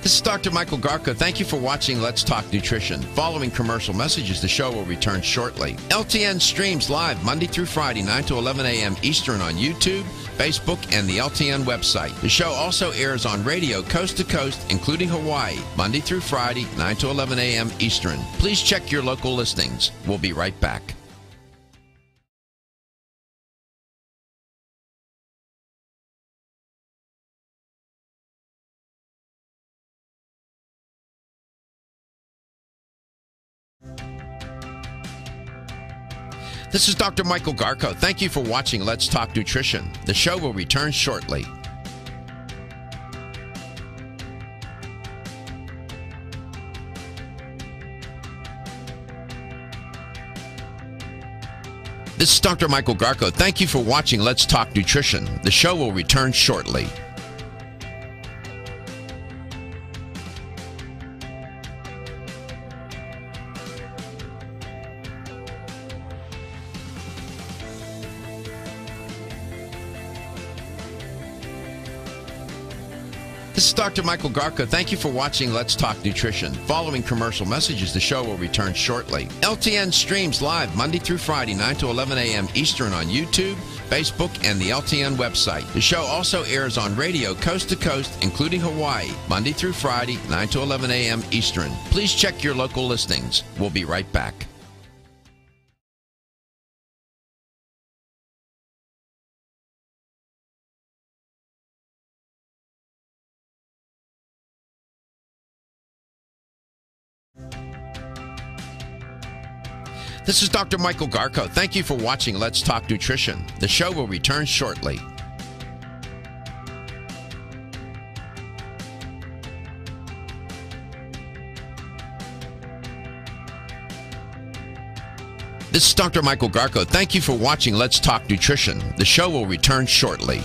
This is Dr. Michael Garko. Thank you for watching Let's Talk Nutrition. Following commercial messages, the show will return shortly. LTN streams live Monday through Friday, 9 to 11 a.m. Eastern on YouTube, Facebook, and the LTN website. The show also airs on radio coast to coast, including Hawaii, Monday through Friday, 9 to 11 a.m. Eastern. Please check your local listings. We'll be right back. This is Dr. Michael Garko. Thank you for watching Let's Talk Nutrition. The show will return shortly. This is Dr. Michael Garko. Thank you for watching Let's Talk Nutrition. The show will return shortly. This is Dr. Michael Garko. Thank you for watching Let's Talk Nutrition. Following commercial messages, the show will return shortly. LTN streams live Monday through Friday, 9 to 11 a.m. Eastern on YouTube, Facebook, and the LTN website. The show also airs on radio coast to coast, including Hawaii, Monday through Friday, 9 to 11 a.m. Eastern. Please check your local listings. We'll be right back. This is Dr. Michael Garko. Thank you for watching Let's Talk Nutrition. The show will return shortly. This is Dr. Michael Garko. Thank you for watching Let's Talk Nutrition. The show will return shortly.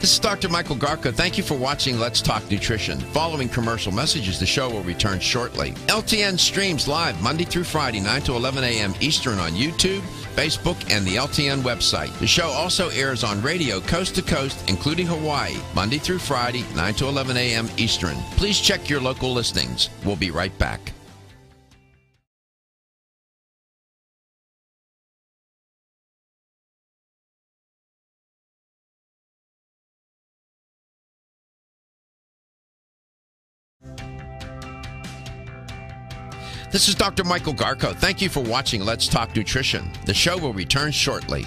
This is Dr. Michael Garko. Thank you for watching Let's Talk Nutrition. Following commercial messages, the show will return shortly. LTN streams live Monday through Friday, 9 to 11 a.m. Eastern on YouTube, Facebook, and the LTN website. The show also airs on radio coast to coast, including Hawaii, Monday through Friday, 9 to 11 a.m. Eastern. Please check your local listings. We'll be right back. This is Dr. Michael Garko. Thank you for watching Let's Talk Nutrition. The show will return shortly.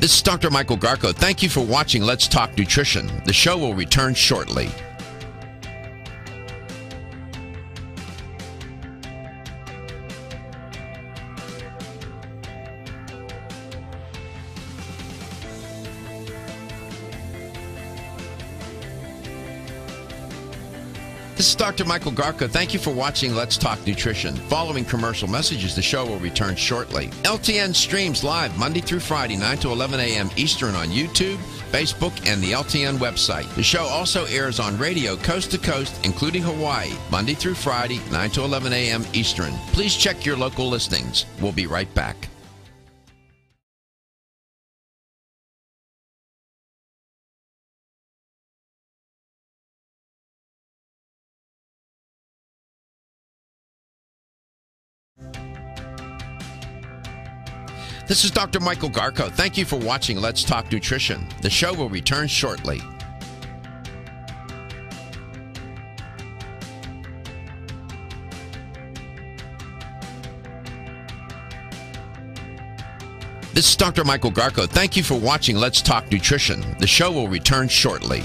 This is Dr. Michael Garko. Thank you for watching Let's Talk Nutrition. The show will return shortly. This is Dr. Michael Garko. Thank you for watching Let's Talk Nutrition. Following commercial messages, the show will return shortly. LTN streams live Monday through Friday, 9 to 11 a.m. Eastern on YouTube, Facebook, and the LTN website. The show also airs on radio coast to coast, including Hawaii, Monday through Friday, 9 to 11 a.m. Eastern. Please check your local listings. We'll be right back. This is Dr. Michael Garko. Thank you for watching Let's Talk Nutrition. The show will return shortly. This is Dr. Michael Garko. Thank you for watching Let's Talk Nutrition. The show will return shortly.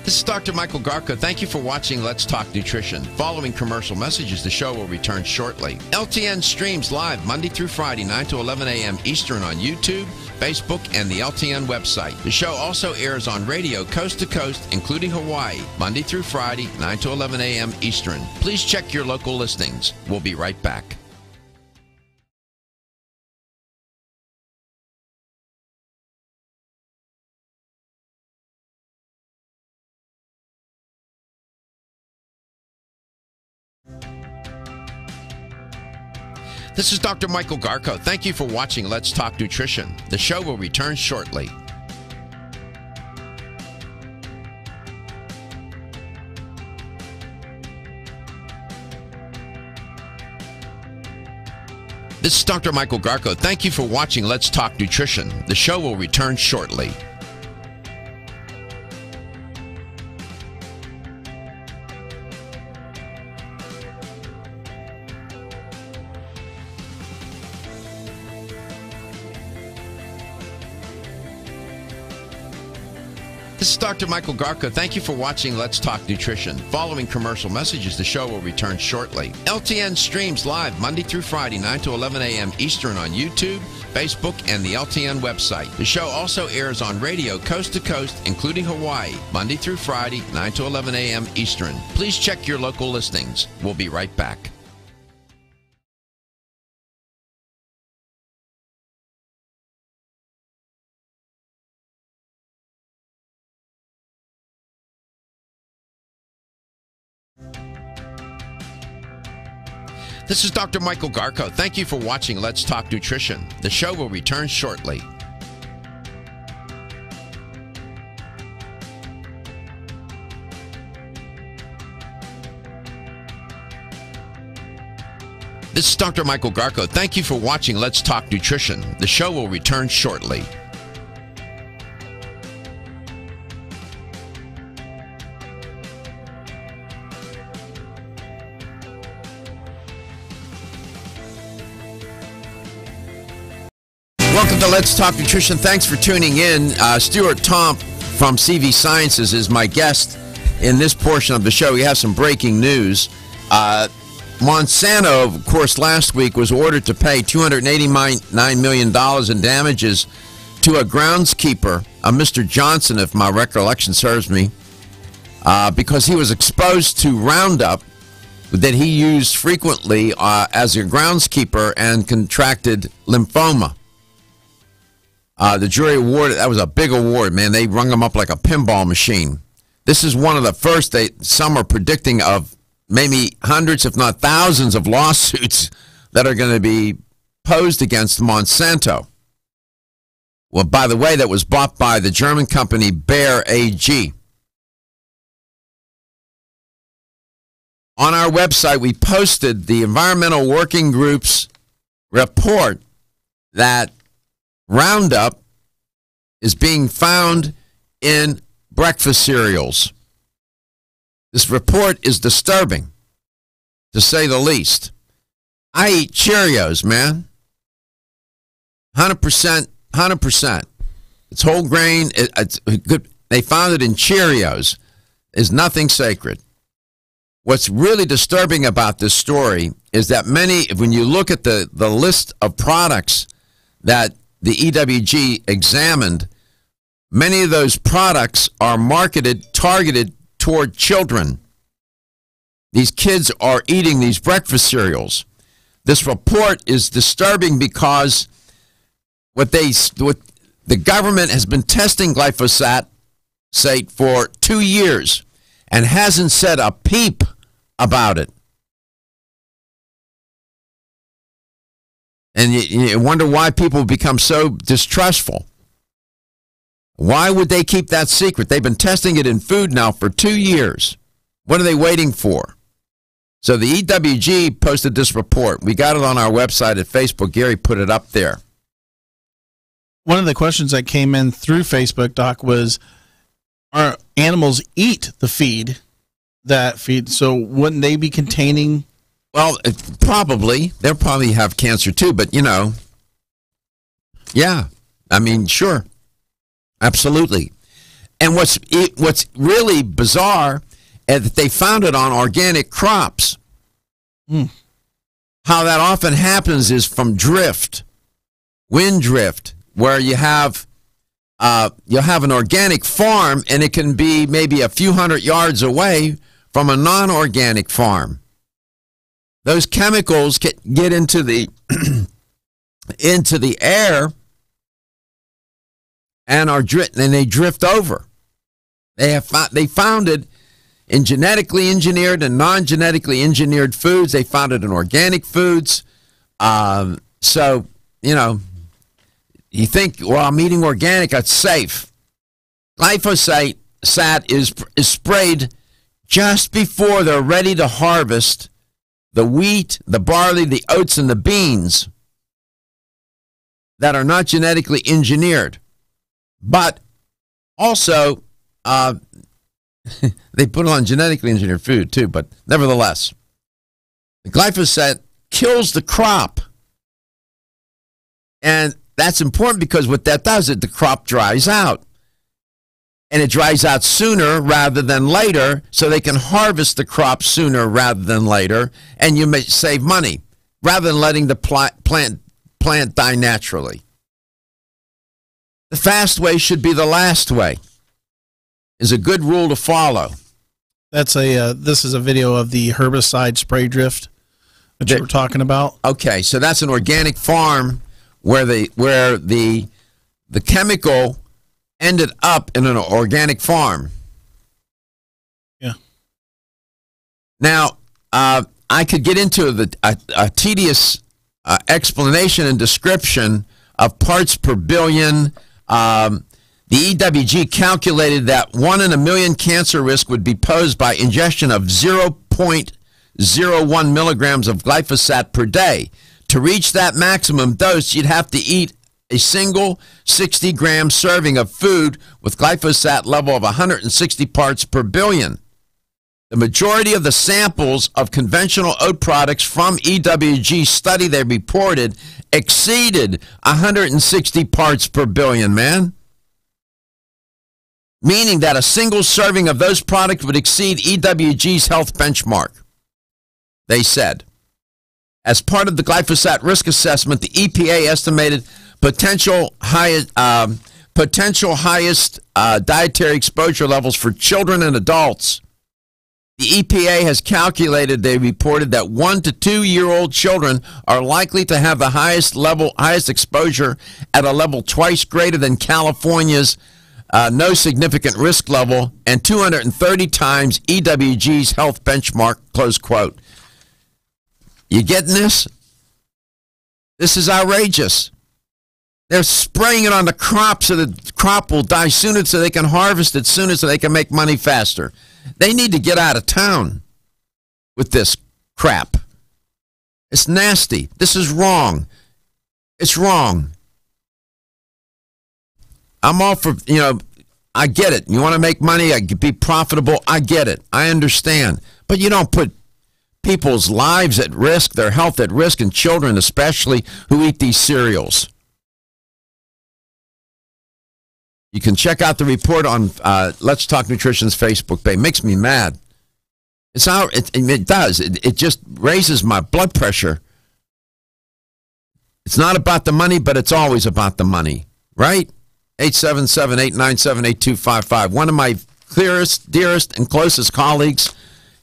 This is Dr. Michael Garko. Thank you for watching Let's Talk Nutrition. Following commercial messages, the show will return shortly. LTN streams live Monday through Friday, 9 to 11 a.m. Eastern on YouTube, Facebook, and the LTN website. The show also airs on radio coast to coast, including Hawaii, Monday through Friday, 9 to 11 a.m. Eastern. Please check your local listings. We'll be right back. This is Dr. Michael Garko. Thank you for watching Let's Talk Nutrition. The show will return shortly. This is Dr. Michael Garko. Thank you for watching Let's Talk Nutrition. The show will return shortly. This is Dr. Michael Garko. Thank you for watching Let's Talk Nutrition. Following commercial messages, the show will return shortly. LTN streams live Monday through Friday, 9 to 11 a.m. Eastern on YouTube, Facebook, and the LTN website. The show also airs on radio coast to coast, including Hawaii, Monday through Friday, 9 to 11 a.m. Eastern. Please check your local listings. We'll be right back. This is Dr. Michael Garko. Thank you for watching Let's Talk Nutrition. The show will return shortly. This is Dr. Michael Garko. Thank you for watching Let's Talk Nutrition. The show will return shortly. Welcome to Let's Talk Nutrition. Thanks for tuning in. Stuart Tomp from CV Sciences is my guest in this portion of the show. We have some breaking news. Monsanto, of course, last week was ordered to pay $289 million in damages to a groundskeeper, a Mr. Johnson, if my recollection serves me, because he was exposed to Roundup that he used frequently as a groundskeeper and contracted lymphoma. The jury awarded, that was a big award, man. They rung him up like a pinball machine. This is one of the first, some are predicting of maybe hundreds, if not thousands of lawsuits that are going to be posed against Monsanto. Well, by the way, that was bought by the German company Bayer AG. On our website, we posted the Environmental Working Group's report that Roundup is being found in breakfast cereals. This report is disturbing, to say the least. I eat Cheerios, man. 100%, 100%. It's whole grain. It's good. They found it in Cheerios. There's nothing sacred. What's really disturbing about this story is that when you look at the list of products that the EWG examined, many of those products are targeted toward children. These kids are eating these breakfast cereals. This report is disturbing because what the government has been testing glyphosate for 2 years and hasn't said a peep about it. And you wonder why people become so distrustful. Why would they keep that secret? They've been testing it in food now for 2 years. What are they waiting for? So the EWG posted this report. We got it on our website at Facebook. Gary put it up there. one of the questions that came in through Facebook, Doc, was, are animals eat the feed that feed? So wouldn't they be containing? Well, probably. They'll probably have cancer too, but, yeah. I mean, sure. Absolutely. And what's really bizarre is that they found it on organic crops. How that often happens is from drift, wind drift, where you'll have an organic farm, and it can be maybe a few hundred yards away from a non-organic farm. Those chemicals get into the into the air and they drift over. They found it in genetically engineered and non-genetically engineered foods. They found it in organic foods. So, you think, well, I'm eating organic, that's safe. Glyphosate is sprayed just before they're ready to harvest the wheat, the barley, the oats, and the beans that are not genetically engineered. But also, they put it on genetically engineered food too, but nevertheless, the glyphosate kills the crop. And that's important because what that does is the crop dries out. And it dries out sooner rather than later, so they can harvest the crop sooner rather than later, and you may save money rather than letting the plant die naturally. The fast way should be the last way, is a good rule to follow. This is a video of the herbicide spray drift that you were talking about. Okay, so that's an organic farm where the chemical ended up in an organic farm. Yeah. Now, I could get into a tedious explanation and description of parts per billion. The EWG calculated that 1 in a million cancer risk would be posed by ingestion of 0.01 milligrams of glyphosate per day. To reach that maximum dose, you'd have to eat a single 60-gram serving of food with glyphosate level of 160 parts per billion. The majority of the samples of conventional oat products from EWG study they reported exceeded 160 parts per billion, man. Meaning that a single serving of those products would exceed EWG's health benchmark, they said. As part of the glyphosate risk assessment, the EPA estimated potential highest dietary exposure levels for children and adults. The EPA has calculated, they reported, that 1 to 2-year-old children are likely to have the highest exposure at a level twice greater than California's no significant risk level and 230 times EWG's health benchmark, close quote. You getting this? This is outrageous. They're spraying it on the crop so the crop will die sooner so they can harvest it sooner so they can make money faster. They need to get out of town with this crap. It's nasty. This is wrong. It's wrong. I'm all for, I get it. You want to make money, be profitable, I get it. I understand. But you don't put people's lives at risk, their health at risk, and children especially who eat these cereals. You can check out the report on Let's Talk Nutrition's Facebook page. It makes me mad. It does. It just raises my blood pressure. It's not about the money, but it's always about the money, right? 877-897-8255. One of my clearest, dearest, and closest colleagues,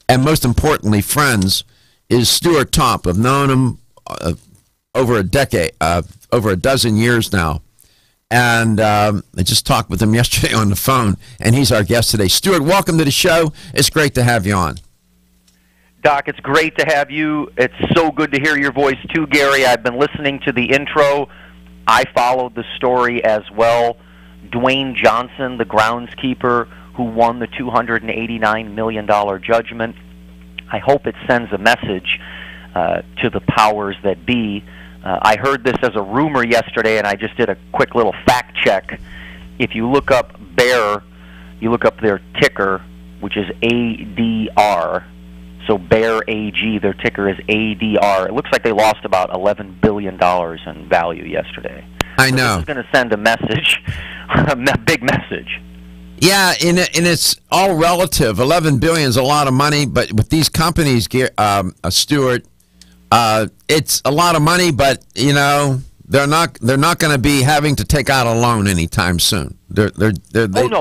and most importantly, friends, is Stuart Topp. I've known him over a decade, over a dozen years now. And I just talked with him yesterday on the phone, and he's our guest today. Stuart, welcome to the show. It's great to have you on. Doc, it's great to have you. It's so good to hear your voice, too, Gary. I've been listening to the intro. I followed the story as well. Dwayne Johnson, the groundskeeper who won the $289 million judgment. I hope it sends a message to the powers that be I heard this as a rumor yesterday, and I just did a quick little fact check. If you look up Bayer, you look up their ticker, which is ADR. So Bayer AG, their ticker is ADR. It looks like they lost about $11 billion in value yesterday. I know. This is going to send a message, a big message. Yeah, and it's all relative. 11 billion is a lot of money, but with these companies, Stuart, it's a lot of money. But you know, they're not going to be having to take out a loan anytime soon. Oh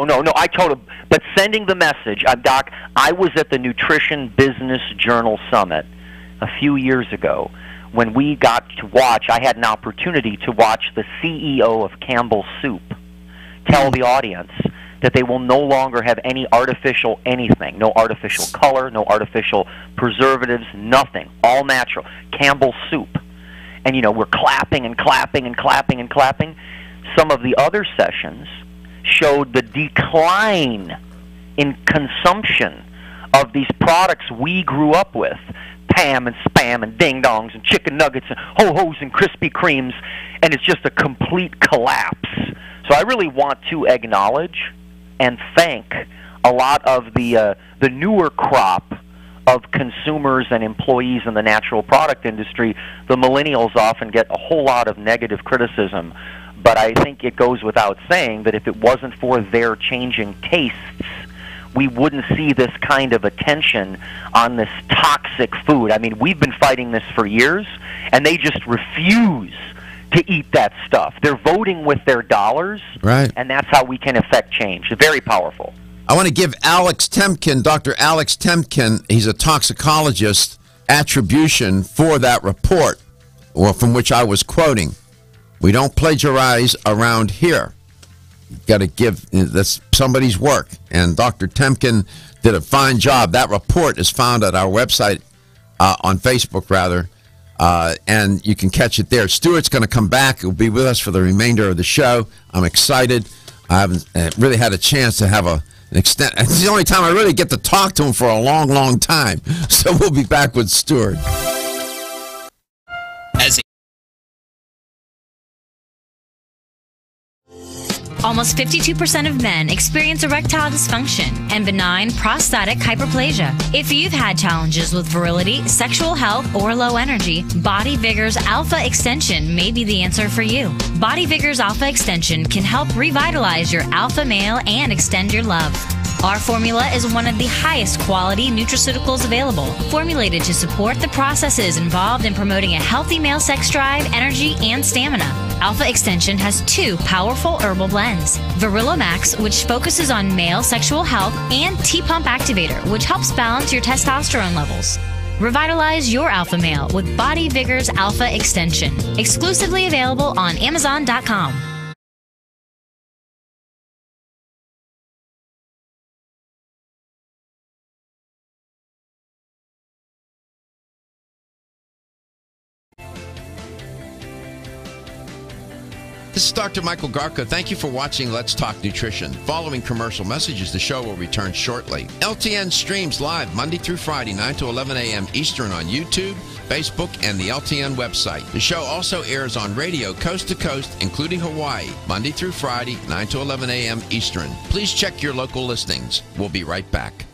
no! I told him. But sending the message, Doc, I was at the Nutrition Business Journal Summit a few years ago when we got to watch. I had an opportunity to watch the CEO of Campbell Soup tell the audience that they will no longer have any artificial anything, no artificial color, no artificial preservatives, nothing, all natural. Campbell Soup. And, you know, we're clapping and clapping and clapping and clapping. Some of the other sessions showed the decline in consumption of these products we grew up with. Pam and Spam and Ding Dongs and Chicken Nuggets and Ho-Hos and Krispy Kremes. And it's just a complete collapse. So I really want to acknowledge and thank a lot of the newer crop of consumers and employees in the natural product industry. The millennials often get a whole lot of negative criticism, but I think it goes without saying that if it wasn't for their changing tastes, we wouldn't see this kind of attention on this toxic food. I mean, we've been fighting this for years, and they just refuse to eat that stuff. They're voting with their dollars, right? And that's how we can affect change. It's very powerful. I want to give Alex Temkin, Dr. Alex Temkin, he's a toxicologist, attribution for that report, or from which I was quoting. We don't plagiarize around here. You've got to give this somebody's work. And Dr. Temkin did a fine job. That report is found at our website, on Facebook, rather. And you can catch it there. Stuart's going to come back. He'll be with us for the remainder of the show. I'm excited. I haven't really had a chance to have an extent. It's the only time I really get to talk to him for a long, long time. So we'll be back with Stuart. Almost 52% of men experience erectile dysfunction and benign prostatic hyperplasia. If you've had challenges with virility, sexual health, or low energy, Body Vigor's Alpha Extension may be the answer for you. Body Vigor's Alpha Extension can help revitalize your alpha male and extend your love. Our formula is one of the highest quality nutraceuticals available, formulated to support the processes involved in promoting a healthy male sex drive, energy, and stamina. Alpha Extension has 2 powerful herbal blends, Virilomax, which focuses on male sexual health, and T-Pump Activator, which helps balance your testosterone levels. Revitalize your alpha male with Body Vigor's Alpha Extension, exclusively available on Amazon.com. This is Dr. Michael Garko. Thank you for watching Let's Talk Nutrition. Following commercial messages, the show will return shortly. LTN streams live Monday through Friday, 9 to 11 a.m. Eastern on YouTube, Facebook, and the LTN website. The show also airs on radio coast to coast, including Hawaii, Monday through Friday, 9 to 11 a.m. Eastern. Please check your local listings. We'll be right back.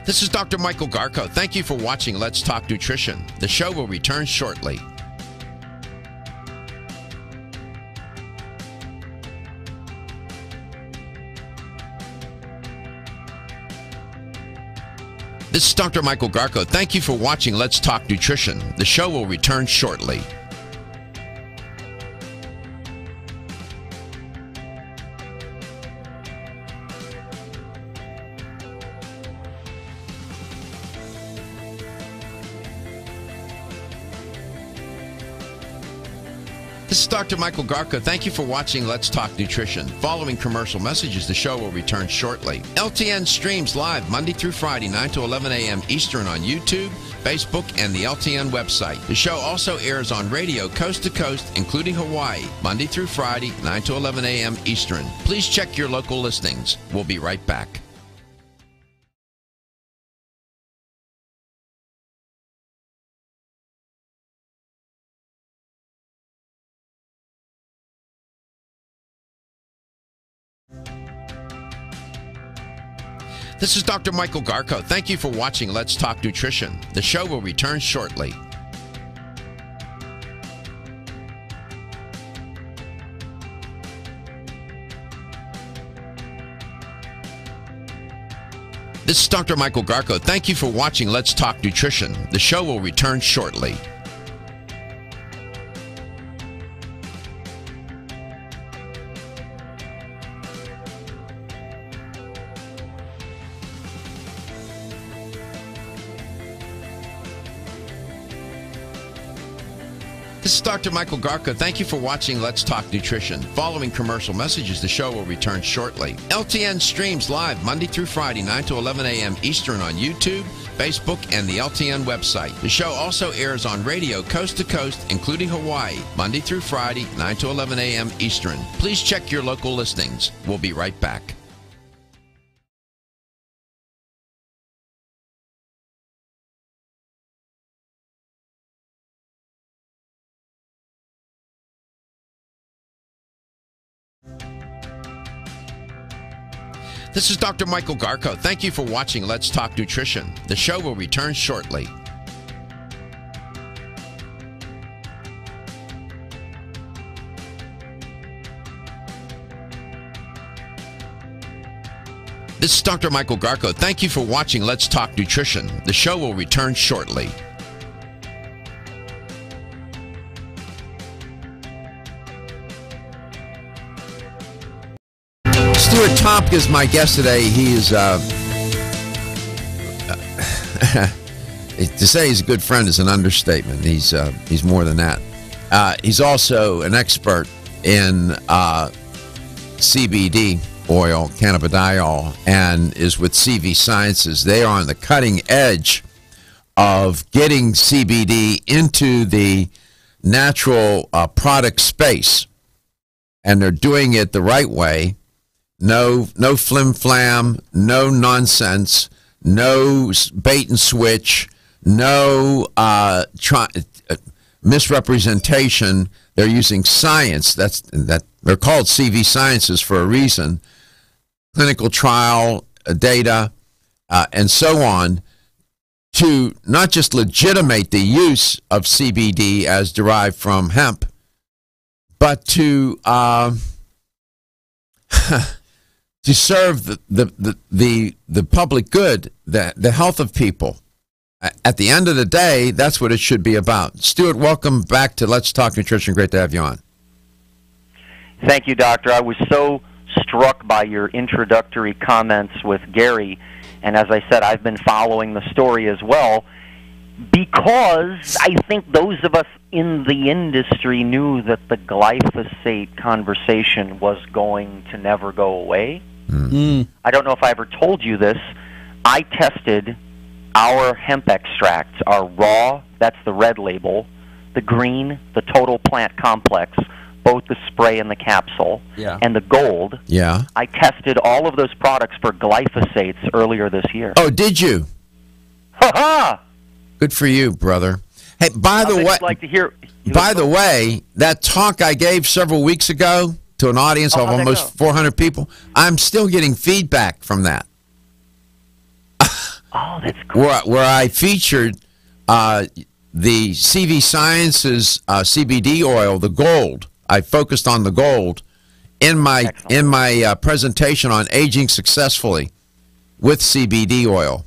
This is Dr. Michael Garko. Thank you for watching Let's Talk Nutrition. The show will return shortly. This is Dr. Michael Garko. Thank you for watching Let's Talk Nutrition. The show will return shortly. This is Dr. Michael Garko. Thank you for watching Let's Talk Nutrition. Following commercial messages, the show will return shortly. LTN streams live Monday through Friday, 9 to 11 a.m. Eastern on YouTube, Facebook, and the LTN website. The show also airs on radio coast to coast, including Hawaii, Monday through Friday, 9 to 11 a.m. Eastern. Please check your local listings. We'll be right back. This is Dr. Michael Garko. Thank you for watching Let's Talk Nutrition. The show will return shortly. This is Dr. Michael Garko. Thank you for watching Let's Talk Nutrition. The show will return shortly. This is Dr. Michael Garko. Thank you for watching Let's Talk Nutrition. Following commercial messages, the show will return shortly. LTN streams live Monday through Friday, 9 to 11 a.m. Eastern on YouTube, Facebook, and the LTN website. The show also airs on radio coast to coast, including Hawaii, Monday through Friday, 9 to 11 a.m. Eastern. Please check your local listings. We'll be right back. This is Dr. Michael Garko. Thank you for watching Let's Talk Nutrition. The show will return shortly. This is Dr. Michael Garko. Thank you for watching Let's Talk Nutrition. The show will return shortly. Stuart Tomk is my guest today. He is, to say he's a good friend is an understatement. He's more than that. He's also an expert in CBD oil, cannabidiol, and is with CV Sciences. They are on the cutting edge of getting CBD into the natural product space, and they're doing it the right way. No flim-flam, no nonsense, no bait and switch, no misrepresentation. They're using science. That they're called CV Sciences for a reason. Clinical trial data, and so on, to not just legitimate the use of CBD as derived from hemp, but to to serve the public good, the health of people. At the end of the day, that's what it should be about. Stuart, welcome back to Let's Talk Nutrition. Great to have you on. Thank you, Doctor. I was so struck by your introductory comments with Gary, and as I said, I've been following the story as well, because I think those of us in the industry knew that the glyphosate conversation was going to never go away. Mm. I don't know if I ever told you this. I tested our hemp extracts, our raw, that's the red label, the green, the total plant complex, both the spray and the capsule, and the gold. Yeah. I tested all of those products for glyphosates earlier this year. Oh, did you? Ha-ha! Good for you, brother. Hey, by the way, like to hear. By the way, that talk I gave several weeks ago to an audience of almost 400 people, I'm still getting feedback from that. Oh, that's cool. Where I featured the CV Sciences CBD oil, the gold. I focused on the gold in my presentation on aging successfully with CBD oil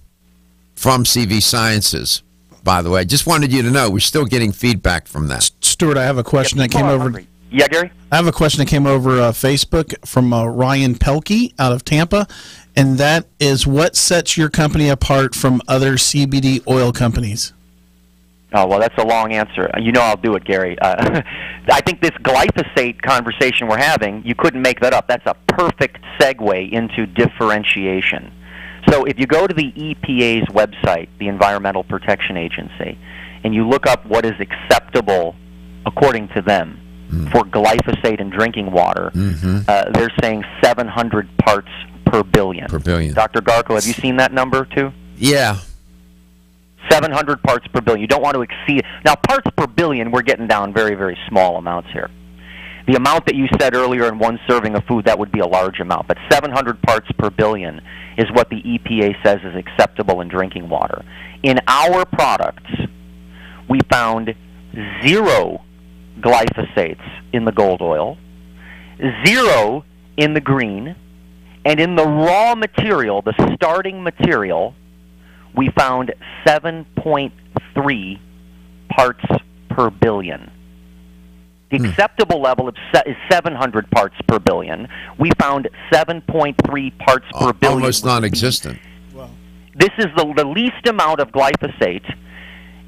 from CV Sciences. By the way, just wanted you to know we're still getting feedback from that. Stuart, I have a question that came over. Yeah, Gary? I have a question that came over Facebook from Ryan Pelkey out of Tampa, and that is, what sets your company apart from other CBD oil companies? Oh, well, that's a long answer. You know I'll do it, Gary. I think this glyphosate conversation we're having, you couldn't make that up. That's a perfect segue into differentiation. So if you go to the EPA's website, the Environmental Protection Agency, and you look up what is acceptable according to them for glyphosate in drinking water, they're saying 700 parts per billion. Per billion. Dr. Garko, have you seen that number too? Yeah. 700 parts per billion. You don't want to exceed. Now, parts per billion, we're getting down very, very small amounts here. The amount that you said earlier in one serving of food, that would be a large amount. But 700 parts per billion is what the EPA says is acceptable in drinking water. In our products, we found 0 glyphosates in the gold oil, 0 in the green, and in the raw material, the starting material, we found 7.3 parts per billion. The acceptable level is 700 parts per billion. We found 7.3 parts per billion. Almost non-existent. This is the least amount of glyphosate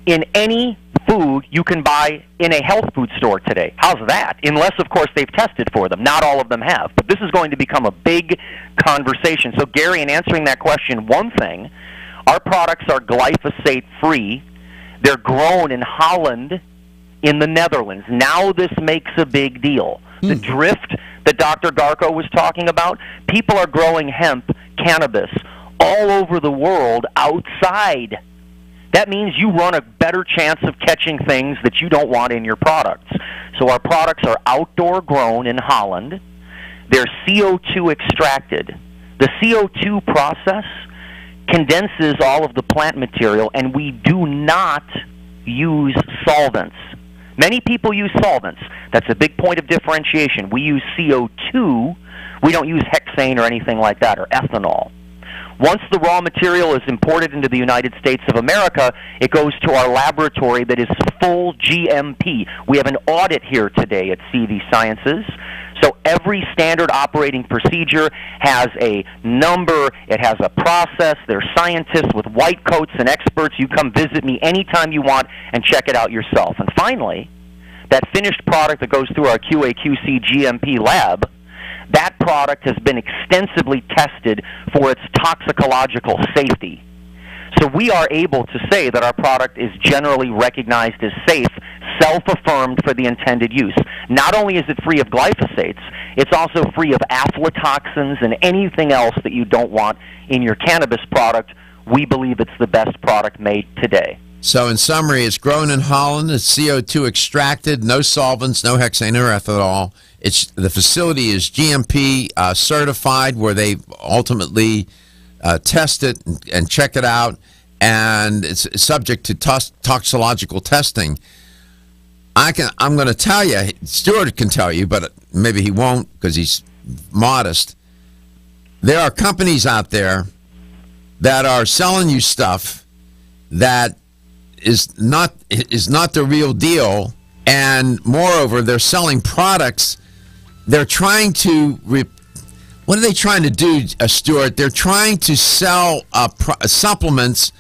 in any food you can buy in a health food store today. How's that? Unless, of course, they've tested for them. Not all of them have. But this is going to become a big conversation. So, Gary, in answering that question, one thing, our products are glyphosate-free. They're grown in Holland, in the Netherlands. Now this makes a big deal. The drift that Dr. Garko was talking about, people are growing hemp, cannabis, all over the world outside. That means you run a better chance of catching things that you don't want in your products. So our products are outdoor grown in Holland. They're CO2 extracted. The CO2 process condenses all of the plant material, and we do not use solvents. Many people use solvents. That's a big point of differentiation. We use CO2. We don't use hexane or anything like that, or ethanol. Once the raw material is imported into the United States of America, it goes to our laboratory that is full GMP. We have an audit here today at CV Sciences. So every standard operating procedure has a number, it has a process. There's scientists with white coats and experts. You come visit me anytime you want and check it out yourself. And finally, that finished product that goes through our QA/QC GMP lab, that product has been extensively tested for its toxicological safety. So we are able to say that our product is generally recognized as safe, self-affirmed for the intended use. Not only is it free of glyphosates, it's also free of aflatoxins and anything else that you don't want in your cannabis product. We believe it's the best product made today. So in summary, it's grown in Holland, it's CO2 extracted, no solvents, no hexane or ethanol. The facility is GMP certified, where they ultimately test it and check it out, and it's subject to toxicological testing. I'm going to tell you, Stuart can tell you, but maybe he won't because he's modest. There are companies out there that are selling you stuff that is not the real deal, and moreover, they're selling products. They're trying to what are they trying to do, Stuart? They're trying to sell supplements.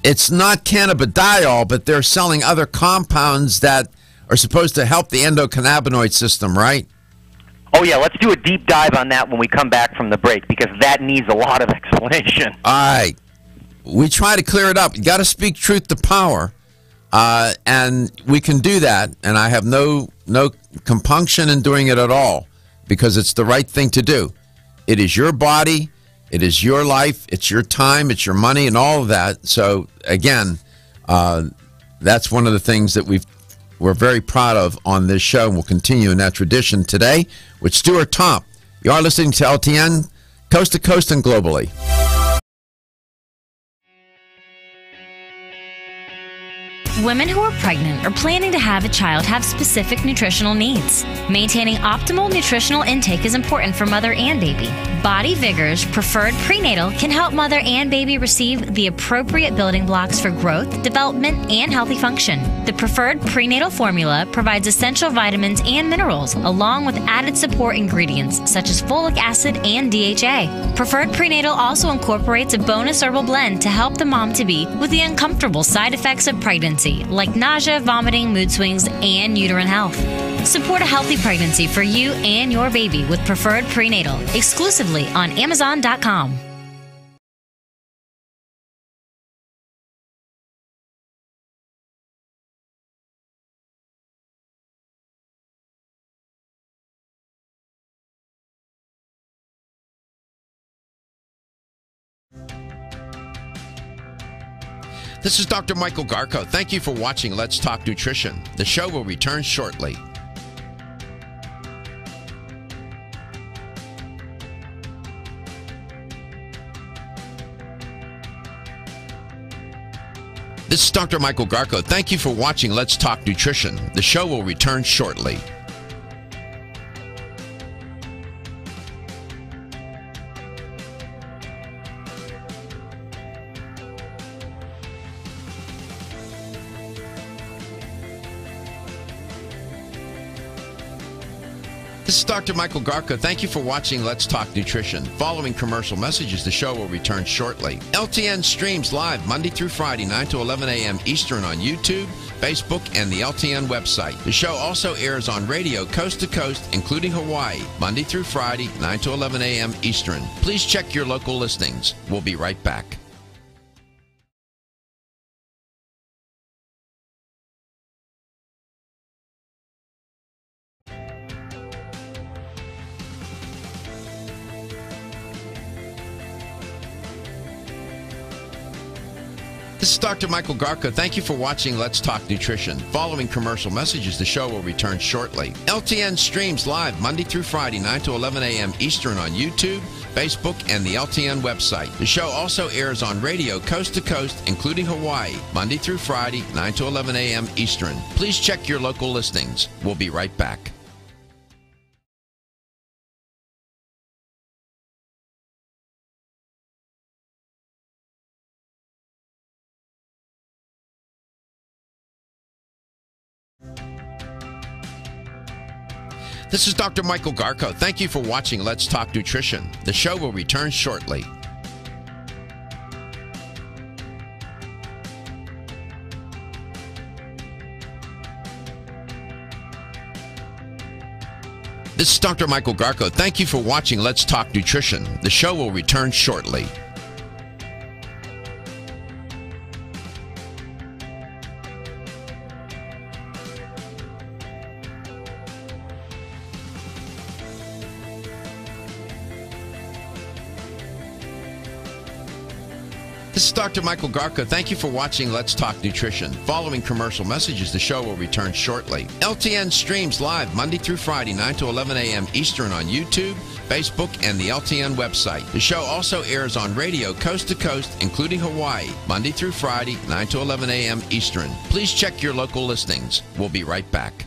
It's not cannabidiol, but they're selling other compounds that are supposed to help the endocannabinoid system, right? Oh, yeah, let's do a deep dive on that when we come back from the break, because that needs a lot of explanation. All right. We try to clear it up. You got to speak truth to power, and we can do that, and I have no compunction in doing it at all, because it's the right thing to do. It is your body, it is your life, it's your time, it's your money, and all of that. So, again, that's one of the things that we're very proud of on this show, and we'll continue in that tradition today with Stuart Tomp. You are listening to LTN, coast to coast and globally. Women who are pregnant or planning to have a child have specific nutritional needs. Maintaining optimal nutritional intake is important for mother and baby. Body Vigor's Preferred Prenatal can help mother and baby receive the appropriate building blocks for growth, development, and healthy function. The Preferred Prenatal formula provides essential vitamins and minerals, along with added support ingredients such as folic acid and DHA. Preferred Prenatal also incorporates a bonus herbal blend to help the mom-to-be with the uncomfortable side effects of pregnancy. pregnancy, like nausea, vomiting, mood swings, and uterine health. Support a healthy pregnancy for you and your baby with Preferred Prenatal, exclusively on Amazon.com. This is Dr. Michael Garko. Thank you for watching Let's Talk Nutrition. The show will return shortly. This is Dr. Michael Garko. Thank you for watching Let's Talk Nutrition. The show will return shortly. This is Dr. Michael Garko. Thank you for watching Let's Talk Nutrition. Following commercial messages, the show will return shortly. LTN streams live Monday through Friday, 9 to 11 a.m. Eastern on YouTube, Facebook, and the LTN website. The show also airs on radio coast to coast, including Hawaii, Monday through Friday, 9 to 11 a.m. Eastern. Please check your local listings. We'll be right back. This is Dr. Michael Garko. Thank you for watching Let's Talk Nutrition. Following commercial messages, the show will return shortly. LTN streams live Monday through Friday, 9 to 11 a.m. Eastern on YouTube, Facebook, and the LTN website. The show also airs on radio coast to coast, including Hawaii, Monday through Friday, 9 to 11 a.m. Eastern. Please check your local listings. We'll be right back. This is Dr. Michael Garko. Thank you for watching Let's Talk Nutrition. The show will return shortly. This is Dr. Michael Garko. Thank you for watching Let's Talk Nutrition. The show will return shortly. This is Dr. Michael Garko. Thank you for watching Let's Talk Nutrition. Following commercial messages, the show will return shortly. LTN streams live Monday through Friday, 9 to 11 a.m. Eastern on YouTube, Facebook, and the LTN website. The show also airs on radio coast to coast, including Hawaii, Monday through Friday, 9 to 11 a.m. Eastern. Please check your local listings. We'll be right back.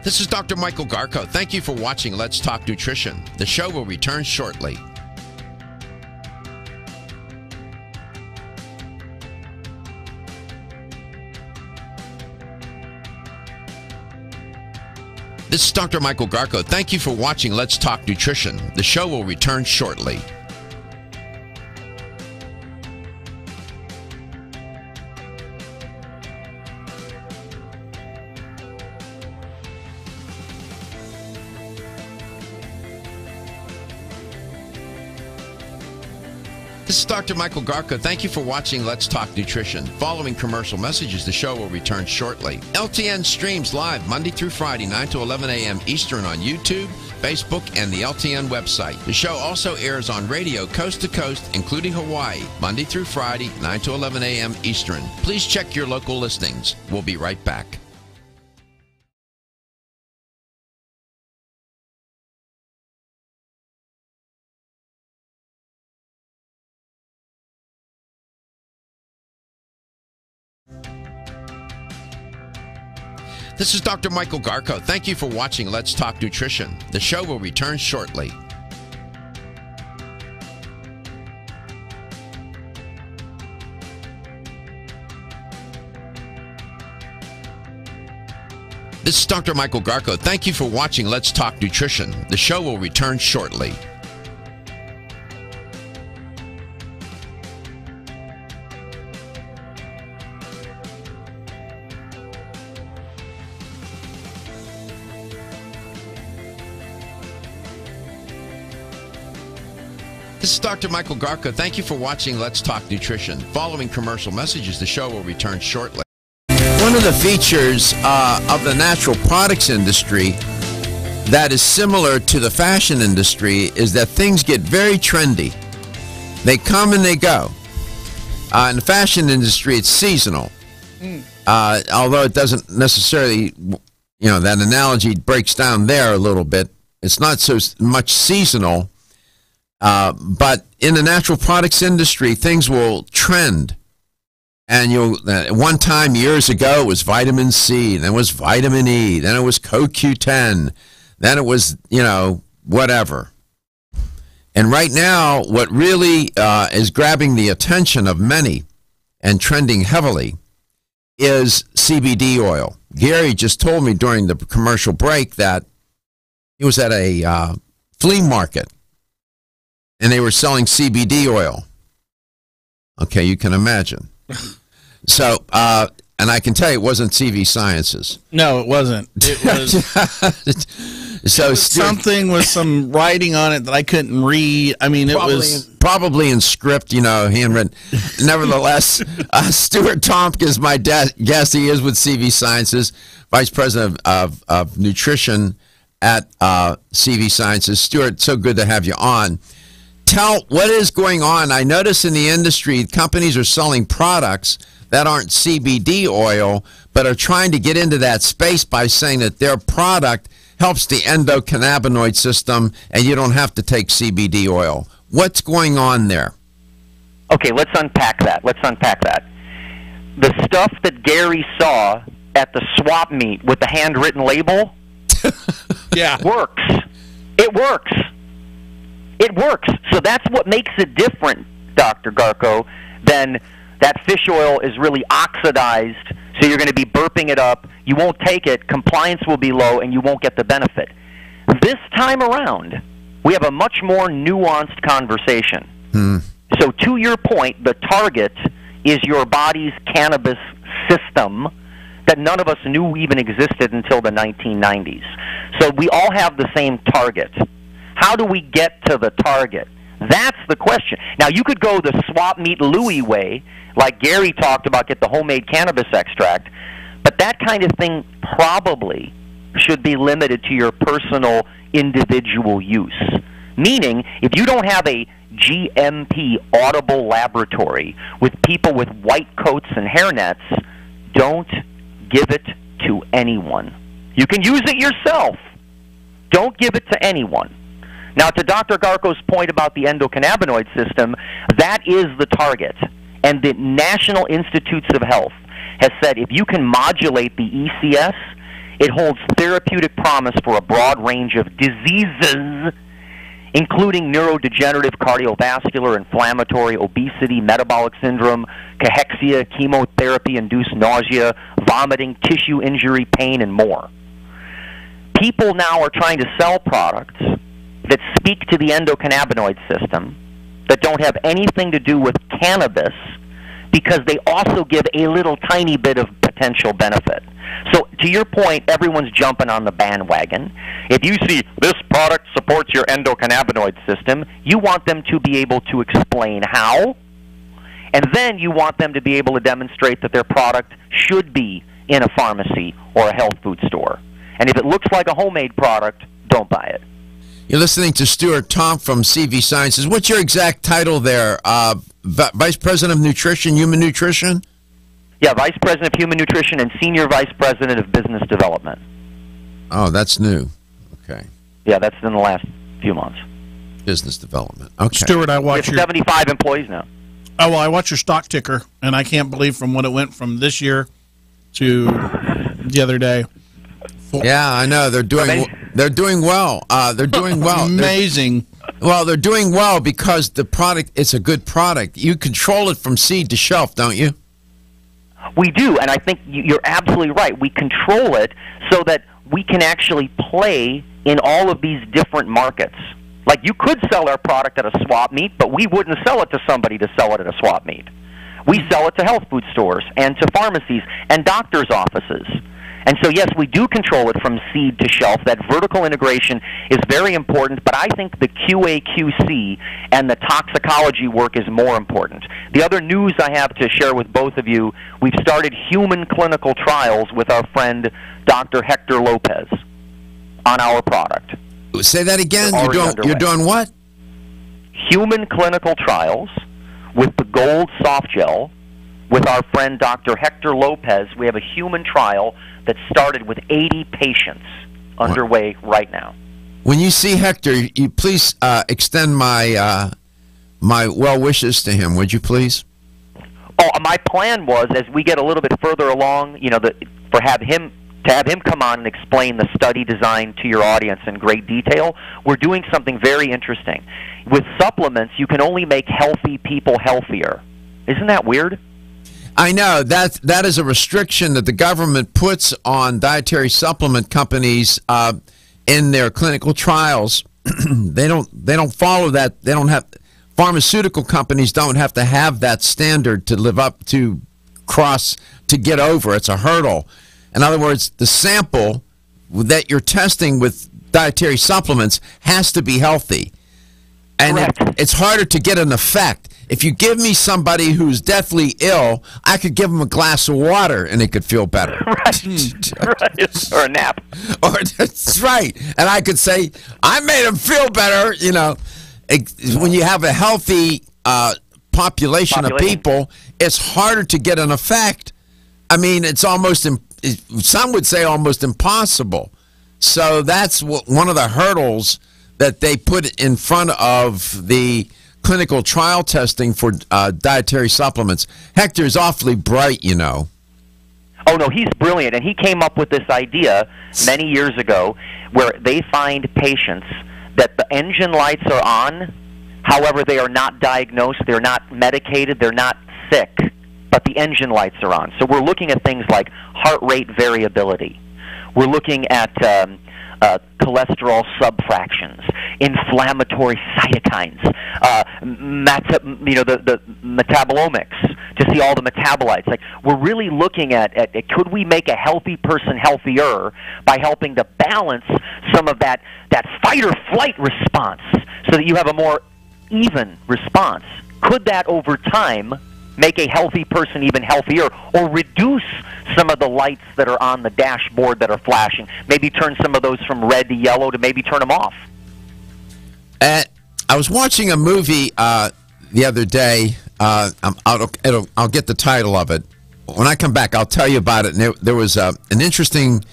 This is Dr. Michael Garko. Thank you for watching Let's Talk Nutrition. The show will return shortly. This is Dr. Michael Garko. Thank you for watching Let's Talk Nutrition. The show will return shortly. This is Dr. Michael Garko. Thank you for watching Let's Talk Nutrition. Following commercial messages, the show will return shortly. LTN streams live Monday through Friday, 9 to 11 a.m. Eastern on YouTube, Facebook, and the LTN website. The show also airs on radio coast to coast, including Hawaii, Monday through Friday, 9 to 11 a.m. Eastern. Please check your local listings. We'll be right back. This is Dr. Michael Garko. Thank you for watching Let's Talk Nutrition. The show will return shortly. This is Dr. Michael Garko. Thank you for watching Let's Talk Nutrition. The show will return shortly. This is Dr. Michael Garko. Thank you for watching Let's Talk Nutrition. Following commercial messages, the show will return shortly. One of the features of the natural products industry that is similar to the fashion industry is that things get very trendy. They come and they go. In the fashion industry, it's seasonal. Although it doesn't necessarily, that analogy breaks down there a little bit. It's not so much seasonal. But in the natural products industry, things will trend. And one time years ago, it was vitamin C, then it was vitamin E, then it was CoQ10, then it was, whatever. And right now, what really is grabbing the attention of many and trending heavily is CBD oil. Gary just told me during the commercial break that he was at a flea market. And they were selling CBD oil. Okay, you can imagine. So, and I can tell you it wasn't CV Sciences. No, it wasn't. It was something with some writing on it that I couldn't read. I mean, it was probably in script, handwritten. Nevertheless, Stuart Tompkins, my guest, he is with CV Sciences, Vice President of Nutrition at CV Sciences. Stuart, so good to have you on. Tell what is going on. I notice in the industry, companies are selling products that aren't CBD oil, but are trying to get into that space by saying that their product helps the endocannabinoid system and you don't have to take CBD oil. What's going on there? Okay, let's unpack that. The stuff that Gary saw at the swap meet with the handwritten label works. It works. It works. So that's what makes it different, Dr. Garko, than that fish oil is really oxidized, so you're going to be burping it up. You won't take it. Compliance will be low, and you won't get the benefit. This time around, we have a much more nuanced conversation. So to your point, the target is your body's cannabis system that none of us knew even existed until the 1990s. So we all have the same target. How do we get to the target? That's the question. Now, you could go the swap meet Louis way, like Gary talked about, get the homemade cannabis extract, but that kind of thing probably should be limited to your personal individual use. Meaning, if you don't have a GMP audible laboratory with people with white coats and hairnets, don't give it to anyone. You can use it yourself. Don't give it to anyone. Now, to Dr. Garko's point about the endocannabinoid system, that is the target. And the National Institutes of Health has said if you can modulate the ECS, it holds therapeutic promise for a broad range of diseases, including neurodegenerative, cardiovascular, inflammatory, obesity, metabolic syndrome, cachexia, chemotherapy-induced nausea, vomiting, tissue injury, pain, and more. People now are trying to sell products that speak to the endocannabinoid system, that don't have anything to do with cannabis, because they also give a little tiny bit of potential benefit. So to your point, everyone's jumping on the bandwagon. If you see this product supports your endocannabinoid system, you want them to be able to explain how, and then you want them to be able to demonstrate that their product should be in a pharmacy or a health food store. And if it looks like a homemade product, don't buy it. You're listening to Stuart Tomp from CV Sciences. What's your exact title there? Vice President of Nutrition, Human Nutrition? Yeah, Vice President of Human Nutrition and Senior Vice President of Business Development. Oh, that's new. Okay. Yeah, that's in the last few months. Business Development. Okay. Stuart, I watch your 75 employees now. Oh, well, I watch your stock ticker, and I can't believe from what it went from this year to the other day. Yeah, I know. They're doing well. They're doing well. Amazing. They're doing well because the product, it's a good product. You control it from seed to shelf, don't you? We do, and I think you're absolutely right. We control it so that we can actually play in all of these different markets. Like, you could sell our product at a swap meet, but we wouldn't sell it to somebody to sell it at a swap meet. We sell it to health food stores and to pharmacies and doctors' offices. And so, yes, we do control it from seed to shelf. That vertical integration is very important, but I think the QA/QC and the toxicology work is more important. The other news I have to share with both of you, we've started human clinical trials with our friend Dr. Hector Lopez on our product. Say that again. You're doing what? Human clinical trials with the Gold Soft Gel with our friend Dr. Hector Lopez. We have a human trial that started with 80 patients underway right now. When you see Hector, you please extend my my well wishes to him, would you please? Oh, my plan was, as we get a little bit further along, you know, to have him come on and explain the study design to your audience in great detail. We're doing something very interesting. With supplements, you can only make healthy people healthier. Isn't that weird? I know that is a restriction that the government puts on dietary supplement companies in their clinical trials. They don't follow that. They don't have pharmaceutical companies don't have to have that standard to live up to to get over. It's a hurdle. In other words, the sample that you're testing with dietary supplements has to be healthy, and it's harder to get an effect. If you give me somebody who's deathly ill, I could give them a glass of water and it could feel better. Right. Or a nap. That's right. And I could say, I made them feel better. You know, when you have a healthy population of people, it's harder to get an effect. I mean, it's almost, some would say almost impossible. So that's one of the hurdles that they put in front of the clinical trial testing for dietary supplements. Hector's awfully bright, you know. Oh, no, he's brilliant. And he came up with this idea many years ago where they find patients that the engine lights are on, however, they are not diagnosed, they're not medicated, they're not sick, but the engine lights are on. So we're looking at things like heart rate variability. We're looking at cholesterol subfractions, inflammatory cytokines, the metabolomics to see all the metabolites. Like, we're really looking at could we make a healthy person healthier by helping to balance some of that fight or flight response so that you have a more even response? Could that over time make a healthy person even healthier, or reduce some of the lights that are on the dashboard that are flashing? Maybe turn some of those from red to yellow to maybe turn them off. I was watching a movie the other day. I'll get the title of it. When I come back, I'll tell you about it. And there was an interesting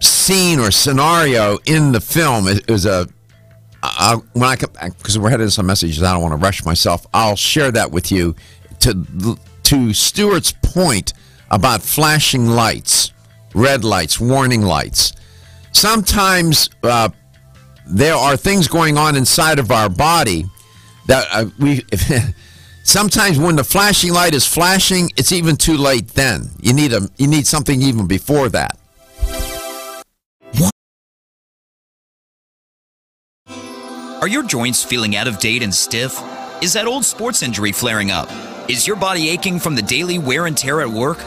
scene or scenario in the film. It was because we're headed to some messages, I don't want to rush myself. I'll share that with you. To Stuart's point about flashing lights, red lights, warning lights. Sometimes there are things going on inside of our body that sometimes when the flashing light is flashing, it's even too late then. You need something even before that. Are your joints feeling out of date and stiff? Is that old sports injury flaring up? Is your body aching from the daily wear and tear at work?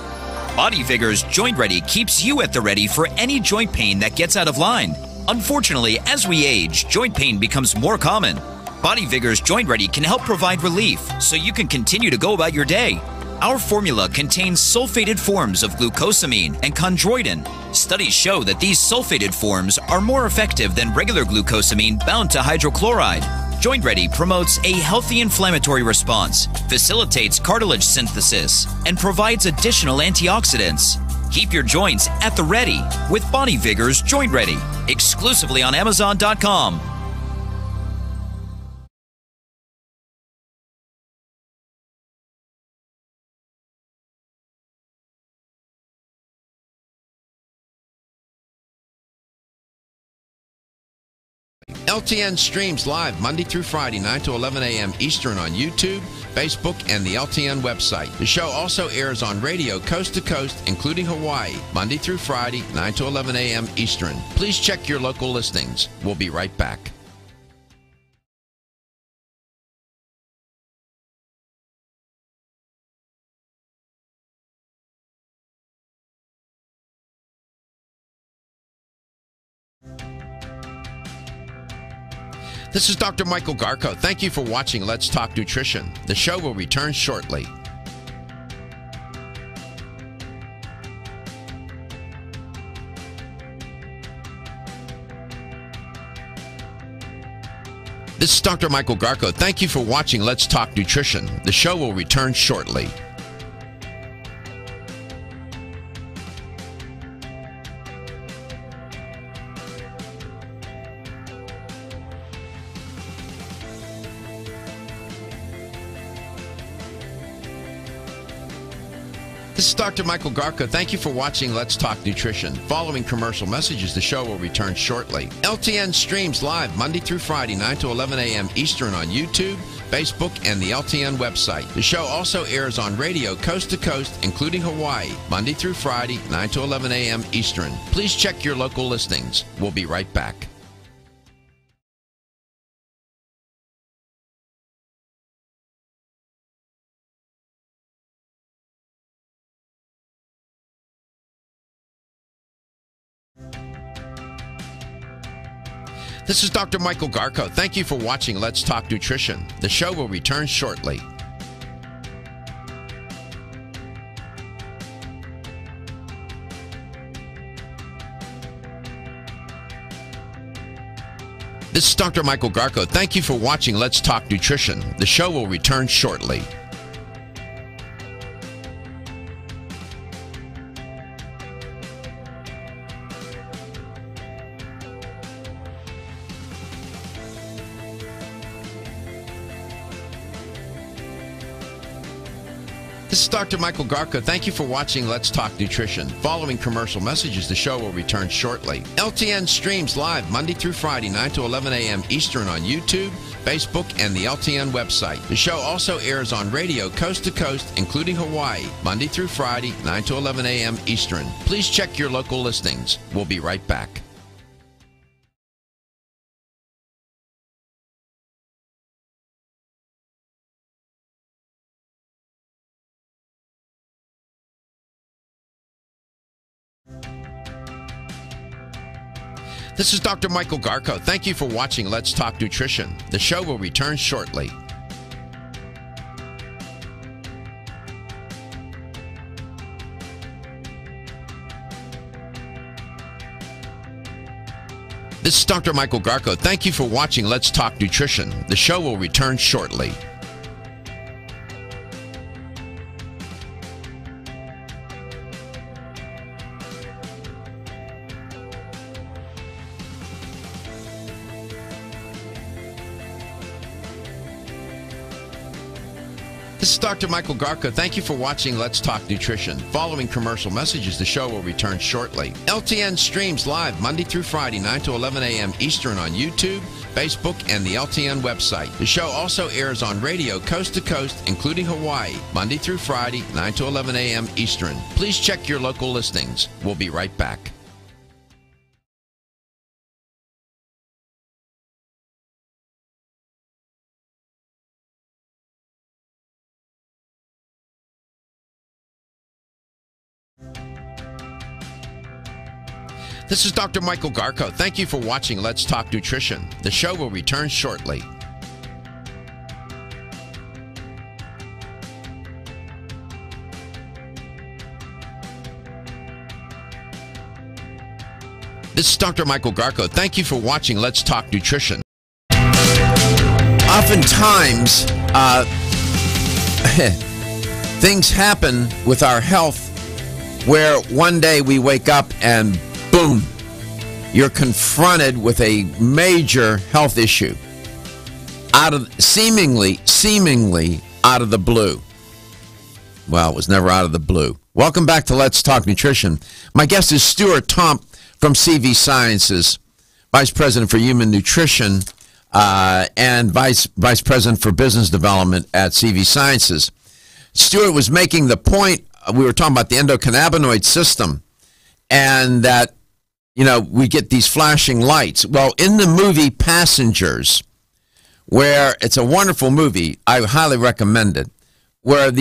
Body Vigor's Joint Ready keeps you at the ready for any joint pain that gets out of line. Unfortunately, as we age, joint pain becomes more common. Body Vigor's Joint Ready can help provide relief so you can continue to go about your day. Our formula contains sulfated forms of glucosamine and chondroitin. Studies show that these sulfated forms are more effective than regular glucosamine bound to hydrochloride. Joint Ready promotes a healthy inflammatory response, facilitates cartilage synthesis, and provides additional antioxidants. Keep your joints at the ready with Body Vigor's Joint Ready, exclusively on Amazon.com. LTN streams live Monday through Friday, 9 to 11 a.m. Eastern on YouTube, Facebook, and the LTN website. The show also airs on radio coast to coast, including Hawaii, Monday through Friday, 9 to 11 a.m. Eastern. Please check your local listings. We'll be right back. This is Dr. Michael Garko. Thank you for watching Let's Talk Nutrition. The show will return shortly. This is Dr. Michael Garko. Thank you for watching Let's Talk Nutrition. The show will return shortly. This is Dr. Michael Garko. Thank you for watching Let's Talk Nutrition. Following commercial messages, the show will return shortly. LTN streams live Monday through Friday, 9 to 11 a.m. Eastern on YouTube, Facebook, and the LTN website. The show also airs on radio coast to coast, including Hawaii, Monday through Friday, 9 to 11 a.m. Eastern. Please check your local listings. We'll be right back. This is Dr. Michael Garko. Thank you for watching Let's Talk Nutrition. The show will return shortly. This is Dr. Michael Garko. Thank you for watching Let's Talk Nutrition. The show will return shortly. This is Dr. Michael Garko. Thank you for watching Let's Talk Nutrition. Following commercial messages, the show will return shortly. LTN streams live Monday through Friday, 9 to 11 a.m. Eastern on YouTube, Facebook, and the LTN website. The show also airs on radio coast to coast, including Hawaii, Monday through Friday, 9 to 11 a.m. Eastern. Please check your local listings. We'll be right back. This is Dr. Michael Garko. Thank you for watching Let's Talk Nutrition. The show will return shortly. This is Dr. Michael Garko. Thank you for watching Let's Talk Nutrition. The show will return shortly. This is Dr. Michael Garko. Thank you for watching Let's Talk Nutrition. Following commercial messages, the show will return shortly. LTN streams live Monday through Friday, 9 to 11 a.m. Eastern on YouTube, Facebook, and the LTN website. The show also airs on radio coast to coast, including Hawaii, Monday through Friday, 9 to 11 a.m. Eastern. Please check your local listings. We'll be right back. This is Dr. Michael Garko. Thank you for watching Let's Talk Nutrition. The show will return shortly. This is Dr. Michael Garko. Thank you for watching Let's Talk Nutrition. Oftentimes, things happen with our health where one day we wake up and boom, you're confronted with a major health issue out of seemingly out of the blue. Well, it was never out of the blue. Welcome back to Let's Talk Nutrition. My guest is Stuart Tomp from CV Sciences, Vice President for Human Nutrition. and vice president for business development at CV Sciences. Stuart was making the point, we were talking about the endocannabinoid system, and that, we get these flashing lights. Well, in the movie Passengers, where it's a wonderful movie, I highly recommend it, where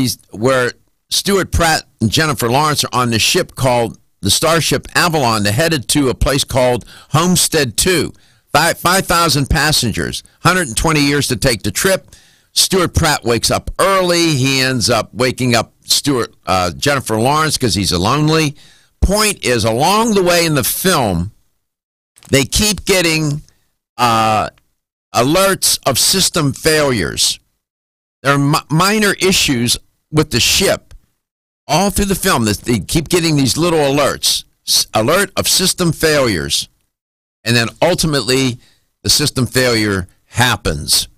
Stuart Pratt and Jennifer Lawrence are on the ship called the Starship Avalon. They're headed to a place called Homestead 2. 5,000 passengers, 120 years to take the trip. Stuart Pratt wakes up early. He ends up waking up Jennifer Lawrence because he's lonely. Point is, along the way in the film, they keep getting alerts of system failures. There are minor issues with the ship all through the film. They keep getting these little alerts, alert of system failures. And then ultimately, the system failure happens.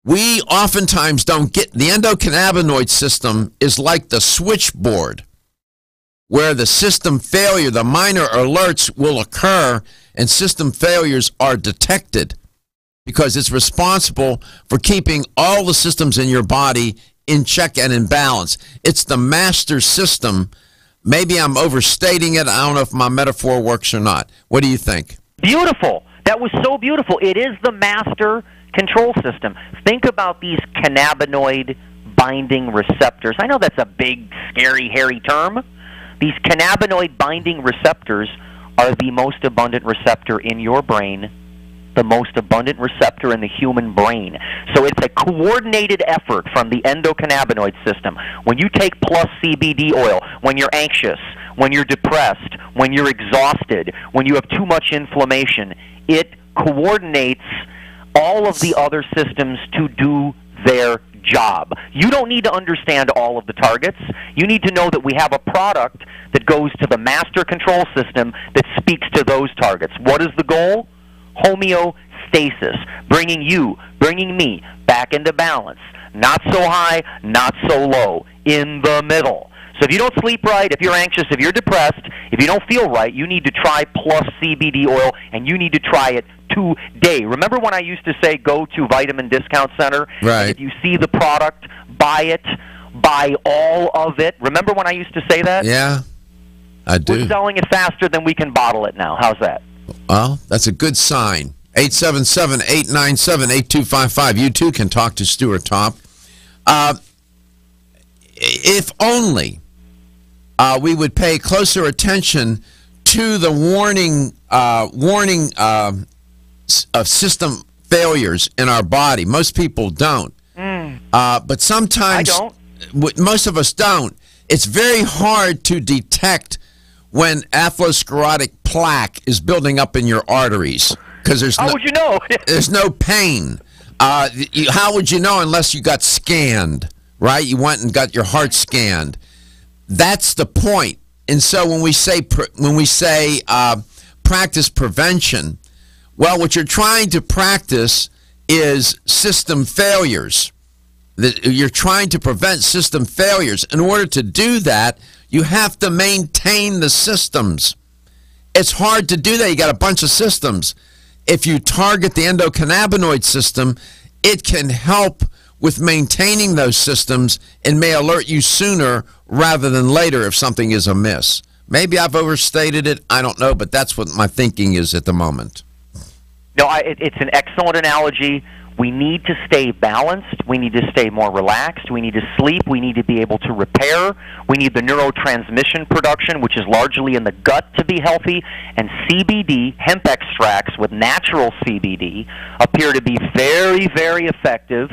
We oftentimes don't get, the endocannabinoid system is like the switchboard, where the system failure, the minor alerts will occur, and system failures are detected because it's responsible for keeping all the systems in your body in check and in balance. It's the master system. Maybe I'm overstating it. I don't know if my metaphor works or not. What do you think? Beautiful. That was so beautiful. It is the master control system. Think about these cannabinoid binding receptors. I know that's a big, scary, hairy term. These cannabinoid binding receptors are the most abundant receptor in your brain, the most abundant receptor in the human brain. So it's a coordinated effort from the endocannabinoid system. When you take plus CBD oil, when you're anxious, when you're depressed, when you're exhausted, when you have too much inflammation, it coordinates all of the other systems to do their job. You don't need to understand all of the targets. You need to know that we have a product that goes to the master control system that speaks to those targets. What is the goal? Homeostasis, bringing me back into balance. Not so high, not so low, in the middle. So if you don't sleep right, if you're anxious, if you're depressed, if you don't feel right, you need to try Plus CBD oil, and you need to try it today. Remember when I used to say go to Vitamin Discount Center? Right. If you see the product, buy it, buy all of it. Remember when I used to say that? Yeah, I do. We're selling it faster than we can bottle it now. How's that? Well, that's a good sign. 877-897-8255. You too can talk to Stuart Top. If only we would pay closer attention to the warning of system failures in our body. Most people don't. But sometimes, I don't. Most of us don't. It's very hard to detect when atherosclerotic plaque is building up in your arteries, because there's How would you know? there's no pain. How would you know unless you got scanned, right? You went and got your heart scanned. That's the point. And so when we say practice prevention, well, what you're trying to practice is system failures. You're trying to prevent system failures. In order to do that, you have to maintain the systems. It's hard to do that. You got a bunch of systems. If you target the endocannabinoid system, it can help with maintaining those systems and may alert you sooner rather than later if something is amiss. Maybe I've overstated it. I don't know, but that's what my thinking is at the moment. No, it's an excellent analogy. We need to stay balanced. We need to stay more relaxed. We need to sleep. We need to be able to repair. We need the neurotransmission production, which is largely in the gut, to be healthy. And CBD, hemp extracts with natural CBD, appear to be very, very effective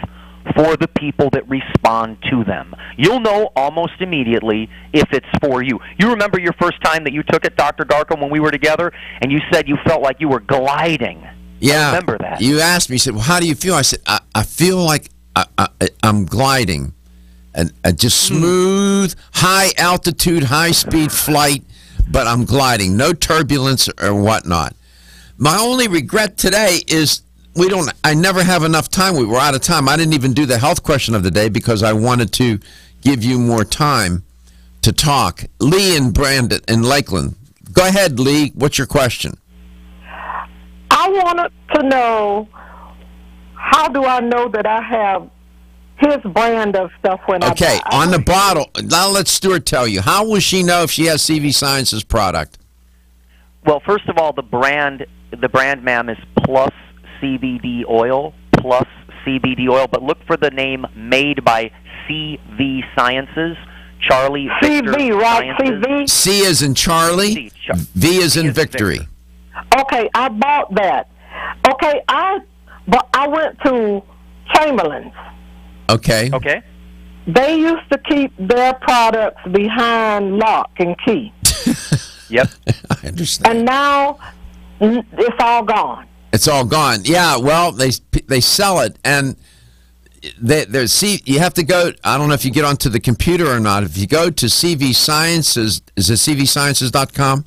for the people that respond to them. You'll know almost immediately if it's for you. You remember your first time that you took it, Dr. Garcom, when we were together, and you said you felt like you were gliding. Yeah, I remember that. You asked me, you said, well, how do you feel? I said, I feel like I'm gliding. And just smooth, high altitude, high speed flight, but I'm gliding. No turbulence or whatnot. My only regret today is I never have enough time. We were out of time. I didn't even do the health question of the day because I wanted to give you more time to talk. Lee and Brandon in Lakeland. Go ahead, Lee. What's your question? I I wanted to know, how do I know that I have his brand of stuff when I Okay, buy? on the bottle. Now let Stuart tell you. How will she know if she has CV Sciences product? Well, first of all, the brand, ma'am, is Plus CBD Oil, Plus CBD Oil. But look for the name made by CV Sciences, Charlie Victor CV, right? Sciences. CV? C is in Charlie, V is in Victory. Okay, I bought that. Okay, but I went to Chamberlain's. Okay. Okay. They used to keep their products behind lock and key. Yep. I understand. And now it's all gone. It's all gone. Yeah, well, they sell it, and you have to go. I don't know if you get onto the computer or not. If you go to CV Sciences, is it cvsciences.com?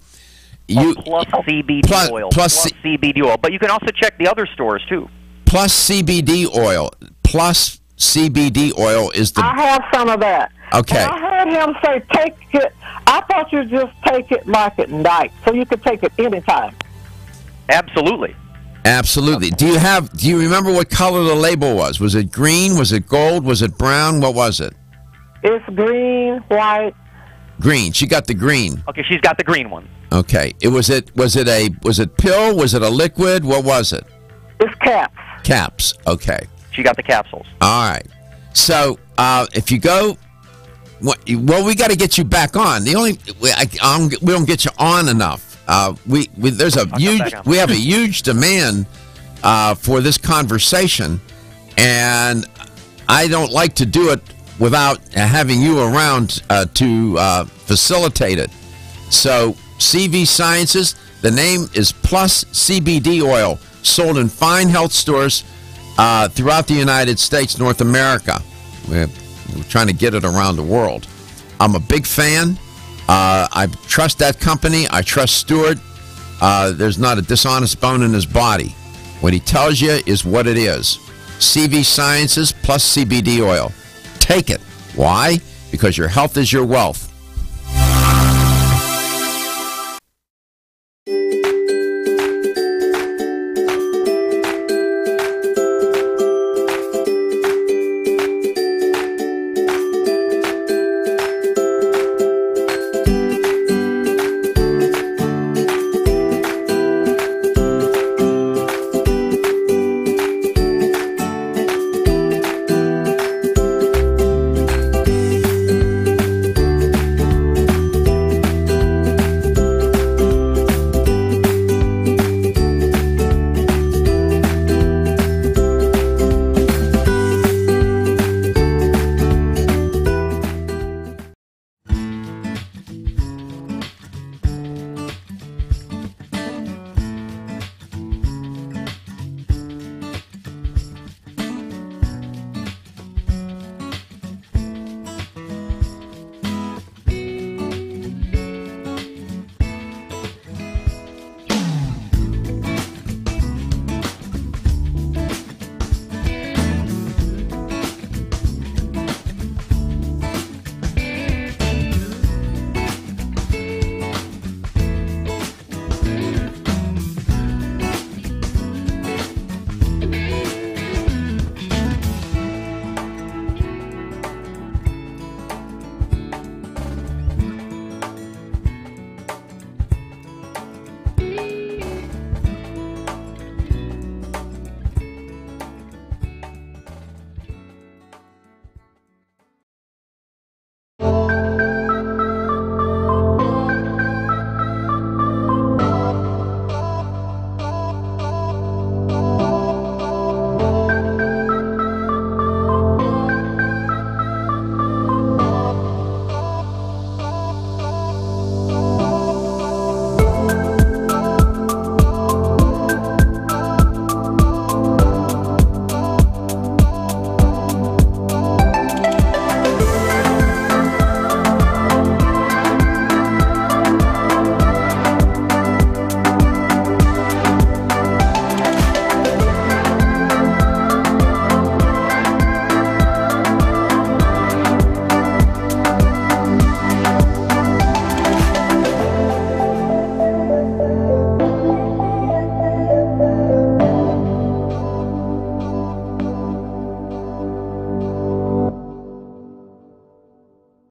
Plus CBD oil. Plus CBD oil. But you can also check the other stores too. Plus CBD oil. Plus CBD oil is the. I have some of that. Okay. And I heard him say, take it. I thought you just take it like at night, so you could take it anytime. Absolutely. Absolutely. Do you remember what color the label was? Was it green? Was it gold? Was it brown? What was it? It's green, white. Green. She got the green. Okay, she's got the green one. Okay. Was it pill? Was it a liquid? What was it? It's caps. Caps. Okay. She got the capsules. All right. So if you go, well, we got to get you back on. We don't get you on enough. We have a huge demand for this conversation, and I don't like to do it without having you around to facilitate it. So CV Sciences, the name is Plus CBD Oil, sold in fine health stores throughout the United States, North America. We're trying to get it around the world. I'm a big fan. I trust that company. I trust Stuart. There's not a dishonest bone in his body. What he tells you is what it is. CV Sciences plus CBD oil. Take it. Why? Because your health is your wealth.